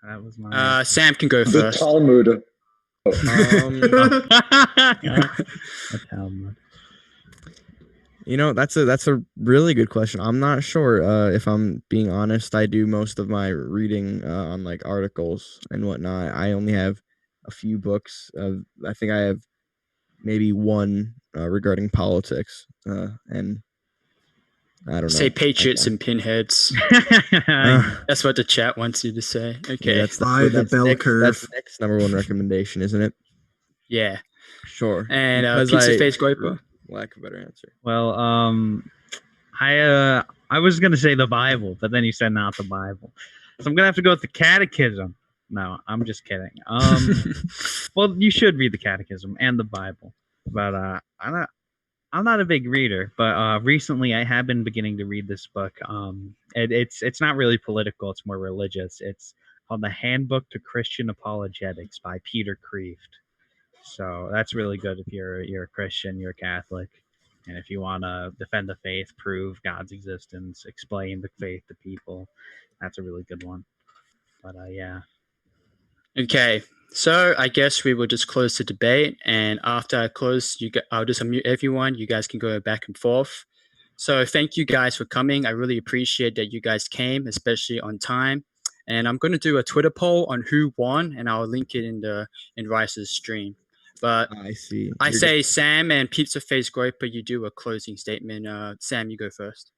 That was my. Sam can go The first. Talmud. A Talmud. You know, that's a really good question. I'm not sure. If I'm being honest, I do most of my reading on like articles and whatnot. I only have a few books. I think I have maybe one regarding politics, and I don't Say know. Patriots and Pinheads. That's what the chat wants you to say. Okay. Yeah, that's By the bell Nick's, curve. That's Nick's number one recommendation, isn't it? Yeah. Sure. And Because Pizza Face Groyper. Lack of a better answer. Well, I was gonna say the Bible, but then you said not the Bible, so I'm gonna have to go with the Catechism. No, I'm just kidding. Well, you should read the Catechism and the Bible, but I'm not a big reader, but recently I have been beginning to read this book. It's not really political; it's more religious. It's called The Handbook to Christian Apologetics by Peter Kreeft. So that's really good if you're a Christian, you're a Catholic, and if you want to defend the faith, prove God's existence, explain the faith to people, that's a really good one. But yeah. Okay, so I guess we will just close the debate, and after I close, I'll just unmute everyone. You guys can go back and forth. So thank you guys for coming. I really appreciate that you guys came, especially on time. And I'm going to do a Twitter poll on who won, and I'll link it in Rice's stream. But I see. I say Sam and Pizza Face Groyper, you do a closing statement. Sam, you go first.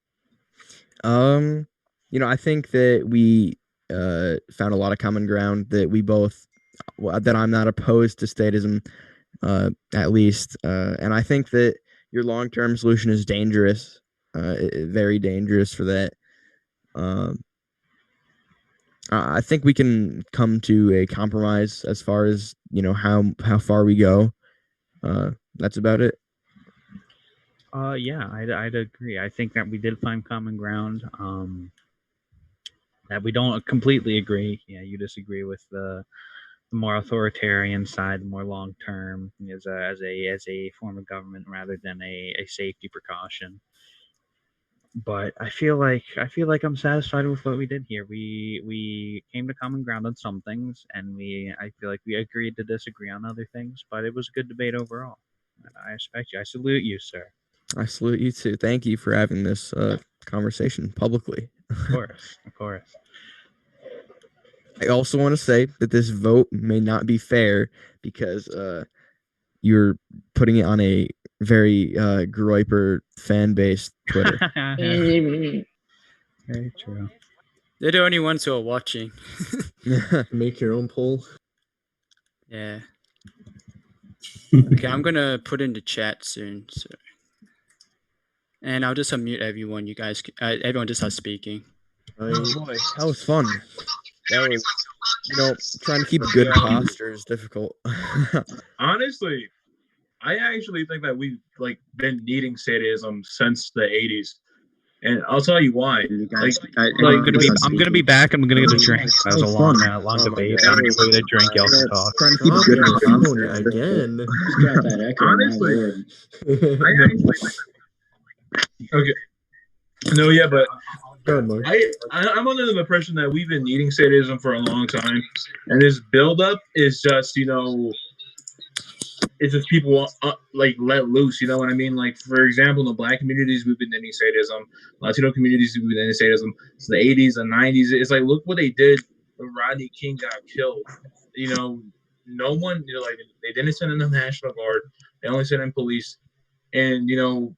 You know, I think that we found a lot of common ground, that we both that I'm not opposed to statism, at least, and I think that your long-term solution is dangerous, very dangerous for that. I think we can come to a compromise as far as, you know, how far we go. That's about it. Yeah, I'd agree. I think that we did find common ground. That we don't completely agree. Yeah, you disagree with the more authoritarian side, the more long term as a form of government rather than a safety precaution. But I feel like I'm satisfied with what we did here. We came to common ground on some things, and I feel like we agreed to disagree on other things. But it was a good debate overall. I respect you. I salute you, sir. I salute you too. Thank you for having this conversation publicly. Of course, of course. I also want to say that this vote may not be fair because you're putting it on a very Groyper fan base Twitter. Very true. They're the only ones who are watching. Make your own poll. Yeah. Okay, I'm gonna put in the chat soon. So. And I'll just unmute everyone. You guys, everyone just starts speaking. Oh boy, that was fun. That was, you know, trying to keep a good posture is difficult. Honestly, I actually think that we've been needing sadism since the 80s. And I'll tell you why. I'm gonna be back. I'm gonna get a drink. That was a long debate. I'm gonna get a drink. Y'all can talk. Trying to keep a good posture again. Honestly, I actually okay. No, yeah, but I'm under the impression that we've been needing sadism for a long time, and this buildup is just, it's just people let loose. You know what I mean? Like, for example, in the Black communities, we've been needing sadism. Latino communities, we've been needing sadism. It's the 80s, the 90s. It's like, look what they did when Rodney King got killed. No one, they didn't send in the National Guard. They only sent in police. And,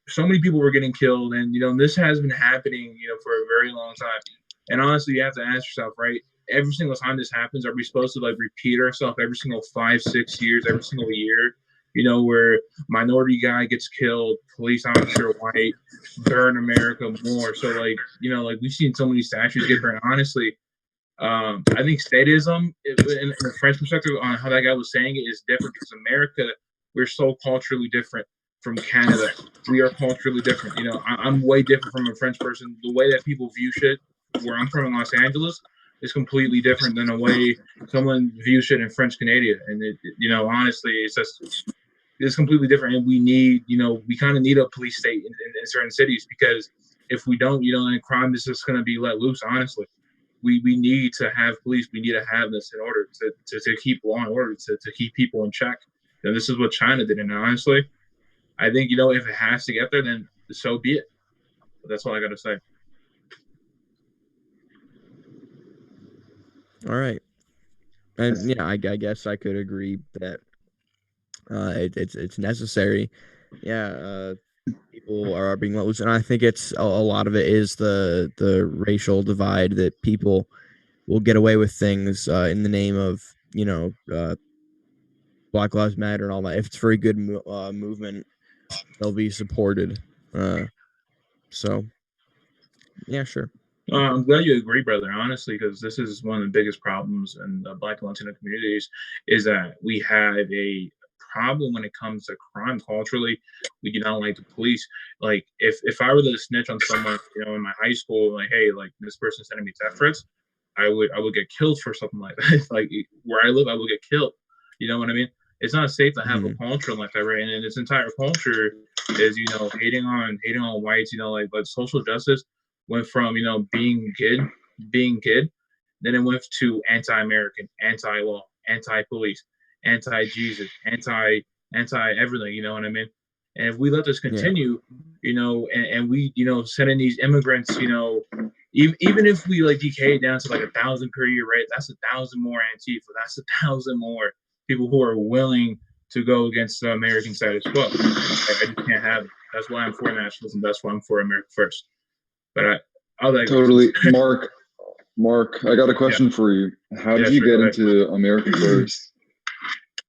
so many people were getting killed. And, this has been happening, for a very long time. And honestly, you have to ask yourself, right? Every single time this happens, are we supposed to repeat ourselves every single 5-6 years, every single year? Where minority guy gets killed, police officer white, burn America more. So we've seen so many statues get burned. Honestly, I think statism, in the French perspective, on how that guy was saying it, is different because America, we're so culturally different from Canada. We are culturally different. You know, I'm way different from a French person. The way that people view shit, where I'm from in Los Angeles, is completely different than the way someone views shit in French Canada. And you know, honestly, it's completely different. And we need, you know, we kind of need a police state in certain cities, because if we don't, you know, then crime is just going to be let loose. Honestly, we need to have police. We need to have this in order to keep law and order, to keep people in check. And this is what China did. And honestly, I think, you know, if it has to get there, then so be it. But that's all I got to say. All right. And yeah, I guess I could agree that it's necessary. Yeah, people are being let loose, and I think it's a lot of it is the racial divide, that people will get away with things in the name of, you know, Black Lives Matter and all that. If it's for a good movement, they'll be supported. So yeah, sure. I'm glad you agree, brother, honestly, because this is one of the biggest problems in the Black and Latino communities, is that we have a problem when it comes to crime culturally. We do not like the police. Like, if I were to snitch on someone, you know, in my high school, like, hey, like, this person sending me death threats, I would get killed for something like that. Like, where I live, I would get killed. You know what I mean? It's not safe to have a culture like that, right? And this entire culture is, you know, hating on whites. You know, like social justice went from, you know, being good, then it went to anti-American, anti-law, anti-police, anti-Jesus, anti-everything. You know what I mean? And if we let this continue, you know, and we, you know, sending these immigrants, you know, even if we like decay down to like 1,000 per year, right? That's 1,000 more Antifa. That's 1,000 more people who are willing to go against the American status quo. I just can't have it. That's why I'm for nationalism. That's why I'm for America first. But I'll totally, Mark, I got a question for you. How did you get into America first?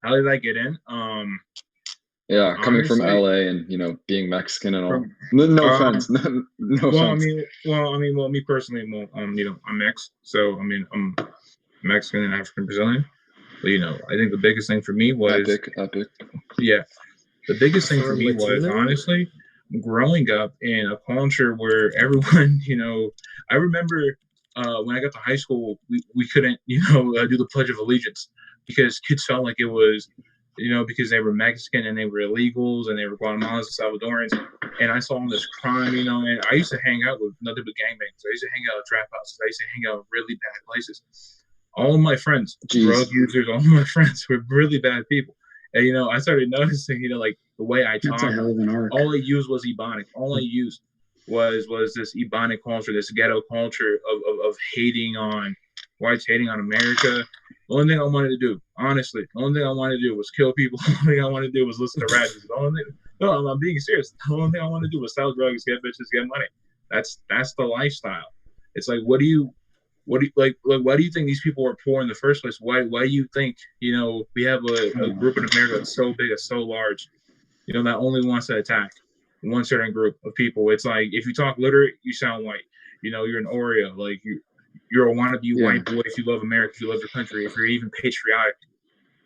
How did I get in? Yeah, coming from LA and, you know, being Mexican and all. No offense. No offense. Well, me personally, you know, I'm mixed. So I mean, I'm Mexican and African Brazilian. But you know, I think the biggest thing for me was epic. Yeah, the biggest thing for me was honestly growing up in a culture where everyone, you know, I remember when I got to high school, we couldn't, you know, do the Pledge of Allegiance because kids felt like it was, you know, because they were Mexican and they were illegals and they were Guatemalans and Salvadorans. And I saw all this crime, you know, and I used to hang out with nothing but gangbangs. I used to hang out at trap houses. I used to hang out in really bad places. All of my friends, drug users, all of my friends were really bad people. And, you know, I started noticing, you know, like the way I talk, all I used was Ebonic. All I used was this Ebonic culture, this ghetto culture of hating on whites, hating on America. The only thing I wanted to do, honestly, the only thing I wanted to do was kill people. The only thing I wanted to do was listen to rap music. No, I'm being serious. The only thing I wanted to do was sell drugs, get bitches, get money. That's the lifestyle. It's like, why do you think these people are poor in the first place? Why do you think, you know, we have a group in America that's so big, that's so large, you know, that only wants to attack one certain group of people? It's like, if you talk literate, you sound white. You know, you're an Oreo. Like, you're a wannabe white boy if you love America, if you love your country, if you're even patriotic.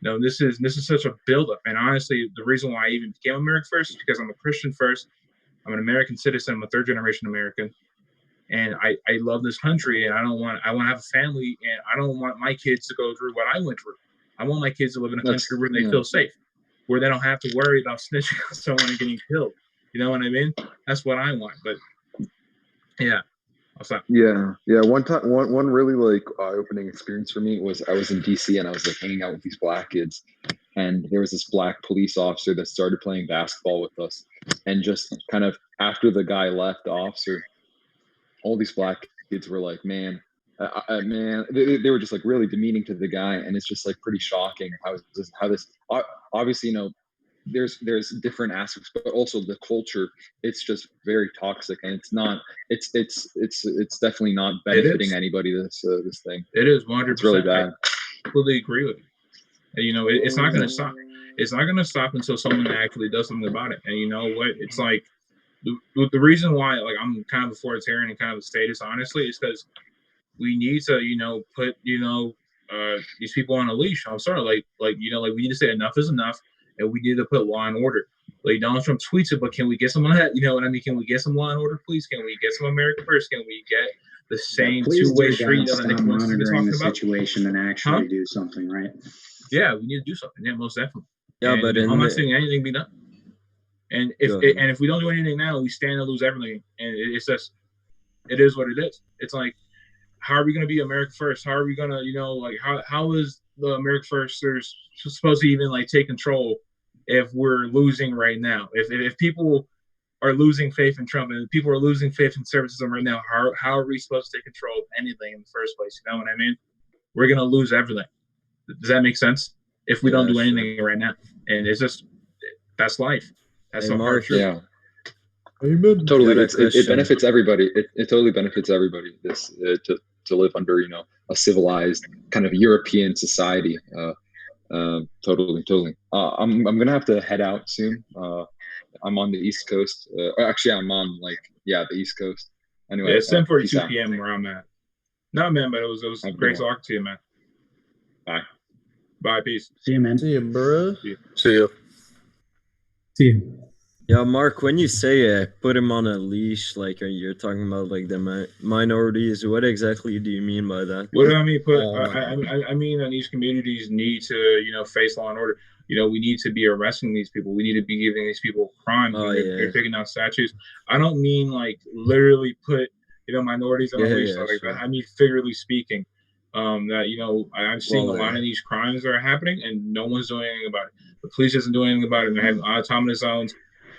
No, this is such a buildup. And honestly, the reason why I even became American first is because I'm a Christian first. I'm an American citizen. I'm a third generation American. And I love this country, and I want to have a family, and I don't want my kids to go through what I went through. I want my kids to live in a country where they feel safe, where they don't have to worry about snitching on someone and getting killed. You know what I mean? That's what I want. But yeah, I'll stop. Yeah. One really like eye-opening experience for me was I was in DC and I was like hanging out with these black kids, and there was this black police officer that started playing basketball with us, and just kind of after the guy left, the officer, all these black kids were like, man, they were just like really demeaning to the guy. And it's just like pretty shocking how this obviously, you know, there's different aspects, but also the culture, it's just very toxic, and it's definitely not benefiting anybody. This thing, it is 100%. It's really bad. I completely agree with you. And, you know, it's not going to stop. It's not going to stop until someone actually does something about it. And you know what? It's like, the reason why, like, I'm kind of authoritarian and kind of a statist, honestly, is because we need to, put, these people on a leash. I'm sorry, like we need to say enough is enough, and we need to put law and order. Like Donald Trump tweets it, but can we get some of that? You know what I mean? Can we get some law and order, please? Can we get some America first? Can we get the same two-way street that Nick Wilson's been talking the about? situation and actually do something, right? Yeah, we need to do something. Yeah, most definitely. Yeah, and but I'm not saying anything be done. And if we don't do anything now, we stand to lose everything. And it's just, it is what it is. It's like, how are we going to be America first? How are we going to, how is the America firsters supposed to even take control if we're losing right now? If people are losing faith in Trump and people are losing faith in conservatism right now, how are we supposed to take control of anything in the first place? You know what I mean? We're going to lose everything. Does that make sense? If we don't do anything right now. And it's just, that's life. That's the hard truth. Yeah. Totally. It benefits everybody. It totally benefits everybody. This to live under, a civilized kind of European society. Totally. I'm gonna have to head out soon. I'm on the East Coast. Actually, I'm on the East Coast. Anyway, yeah, it's 10:42 p.m. where I'm at. No, man, but it was great talking to you, man. Bye, peace. See you, man. See you, bro. See you. See you. Yeah, Mark, when you say put him on a leash, you're talking about the minorities, what exactly do you mean by that? What do I mean? I mean that these communities need to, face law and order. We need to be arresting these people. We need to be giving these people crimes. They're taking down statues. I don't mean literally put, minorities on a leash. That. I mean figuratively speaking. That I'm seeing a lot of these crimes that are happening, and no one's doing anything about it. The police isn't doing anything about it. They're having autonomous zones.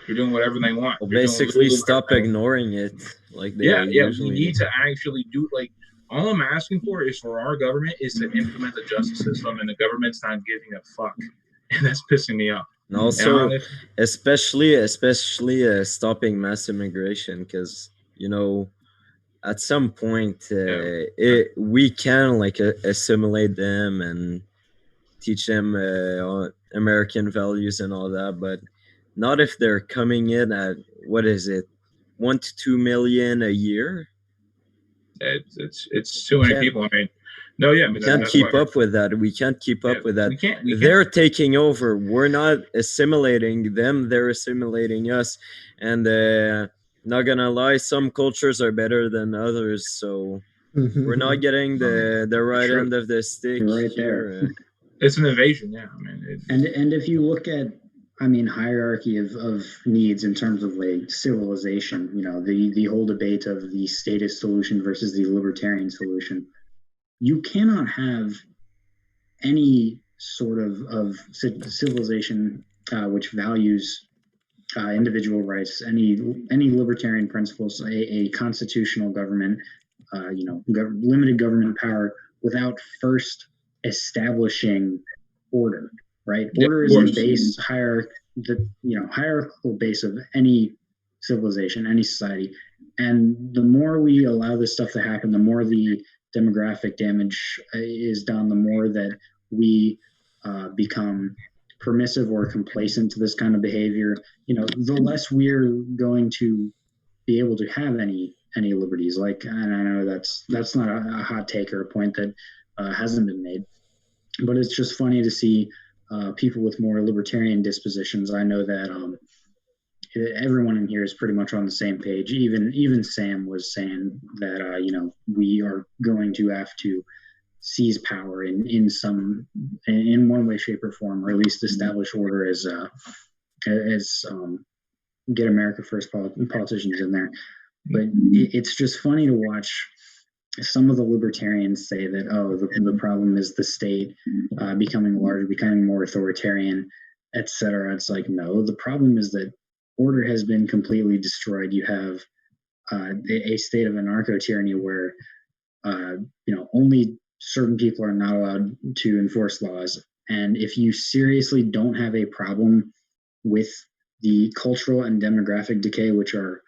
They're doing whatever they want. Well, basically, stop ignoring it. We need to actually do all I'm asking for is for our government is to implement the justice system, and the government's not giving a fuck, and that's pissing me off. And also, especially stopping mass immigration, because at some point we can assimilate them and teach them American values and all that, but not if they're coming in at 1 to 2 million a year. It's too many people. I mean, we can't keep up with that. We can't keep up with that. They're taking over. We're not assimilating them. They're assimilating us. And not gonna lie, some cultures are better than others. So we're not getting the right end of the stick. Right there. It's an invasion. Yeah, I mean. And if you look at, hierarchy of needs in terms of civilization, the whole debate of the statist solution versus the libertarian solution, you cannot have any sort of civilization which values individual rights, any libertarian principles, a constitutional government, limited government power, without first establishing order. Right, order is the base hierarchical base of any civilization, any society. And the more we allow this stuff to happen, the more the demographic damage is done. The more that we become permissive or complacent to this kind of behavior, the less we're going to be able to have any liberties. And I know that's not a hot take or a point that hasn't been made, but it's just funny to see. People with more libertarian dispositions. I know that everyone in here is pretty much on the same page. Even Sam was saying that we are going to have to seize power in one way, shape, or form, or at least establish order as get America first politicians in there. But it's just funny to watch. Some of the libertarians say that, the problem is the state becoming larger, becoming more authoritarian, etc. It's no, the problem is that order has been completely destroyed. You have a state of anarcho-tyranny where, only certain people are not allowed to enforce laws. And if you seriously don't have a problem with the cultural and demographic decay, which are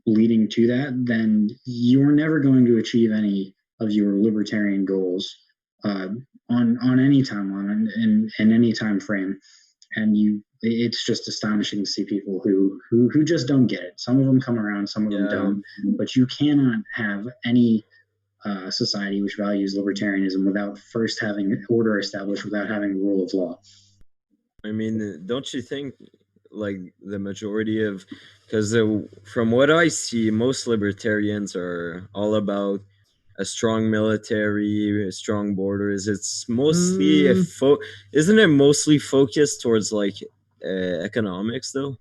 leading to that, then you're never going to achieve any of your libertarian goals on any timeline in any time frame. And it's just astonishing to see people who just don't get it. Some of them come around, some of them don't. But you cannot have any society which values libertarianism without first having order established, without having rule of law. I mean, don't you think, like, the majority of, because from what I see, most libertarians are all about a strong military, strong borders. It's mostly isn't it mostly focused towards like economics though?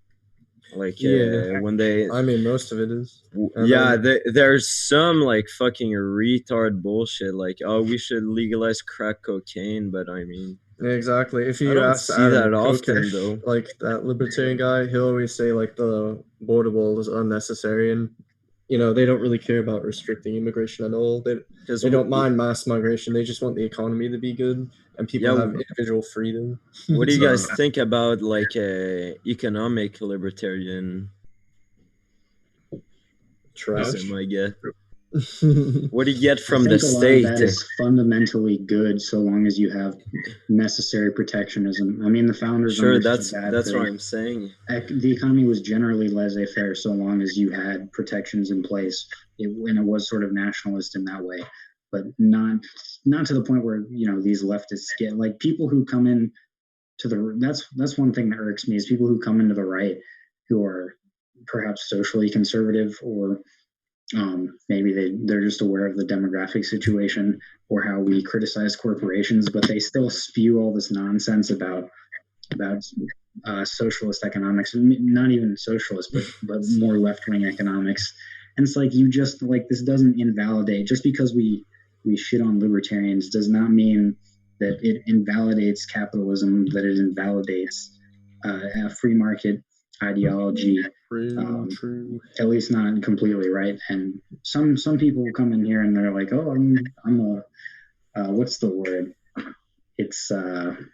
Like Yeah. when they, I mean, most of it is. yeah, there's some like fucking retard bullshit like, oh, we should legalize crack cocaine, but I mean, Exactly. If I you don't ask see Adam that often Kokesh, though. like that libertarian guy, he'll always say like the border wall is unnecessary, and they don't really care about restricting immigration at all. They don't mind mass migration. They just want the economy to be good and people have individual freedom. What do you guys think about like economic libertarian? Trash. I guess. What do you get from I think the a lot state? of that is fundamentally good, so long as you have necessary protectionism. I mean, the founders. Sure, that's what I'm saying. The economy was generally laissez-faire, so long as you had protections in place, and it was sort of nationalist in that way, but not to the point where these leftists get like people who come in to the. That's one thing that irks me is people who come into the right who are perhaps socially conservative or. Maybe they're just aware of the demographic situation or how we criticize corporations, but they still spew all this nonsense about socialist economics, not even socialist, but more left-wing economics. And it's like, you just like, this doesn't invalidate, just because we shit on libertarians does not mean that it invalidates capitalism, that it invalidates a free market ideology. True. At least not completely, right? And some people come in here and they're like, oh, I'm a what's the word? It's okay,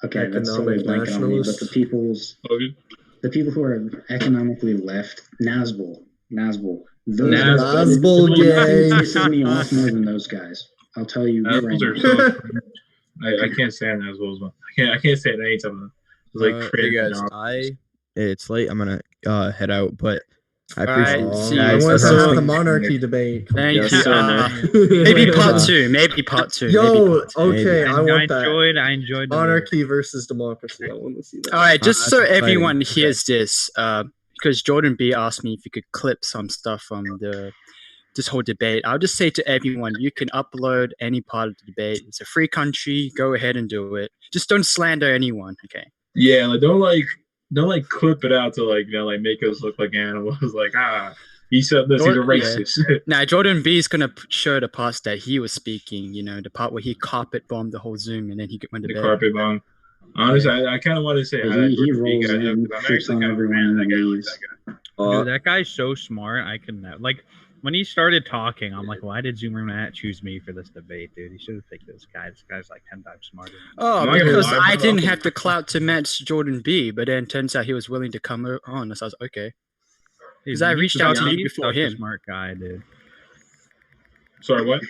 that's totally blanking on me. But the people who are economically left, Nazbol, Nazbol gang pisses me off more than those guys. I'll tell you. I can't stand Nazbol as well. I can't stand any of them. Like, hey guys, it's late. I'm gonna head out, but I appreciate I want to have the monarchy debate. Thank you. Maybe part two. Yo, okay, I want that. I enjoyed monarchy versus democracy. I want to see that. All right, just so everyone hears this, because Jordan B asked me if you could clip some stuff from this whole debate. I'll just say to everyone, you can upload any part of the debate. It's a free country. Go ahead and do it. Just don't slander anyone, okay? Yeah, like don't clip it out to like make us look like animals. Like, he said this. He's a racist. Yeah. Now Jordan B is gonna show the parts that he was speaking. The part where he carpet bombed the whole Zoom and then he went to bed. The carpet bomb. Honestly, I kind of want to say he rolls in, shits on everyone, and leaves. Dude, that guy's so smart. I can like. When he started talking, I'm like, why did ZoomerNat choose me for this debate, dude? He should have picked this guy. This guy's like 10 times smarter. Oh, because I didn't have the clout to match Jordan B, but then turns out he was willing to come on. So I was like, okay. Because I reached out to you before him. Smart guy, dude. Sorry, what?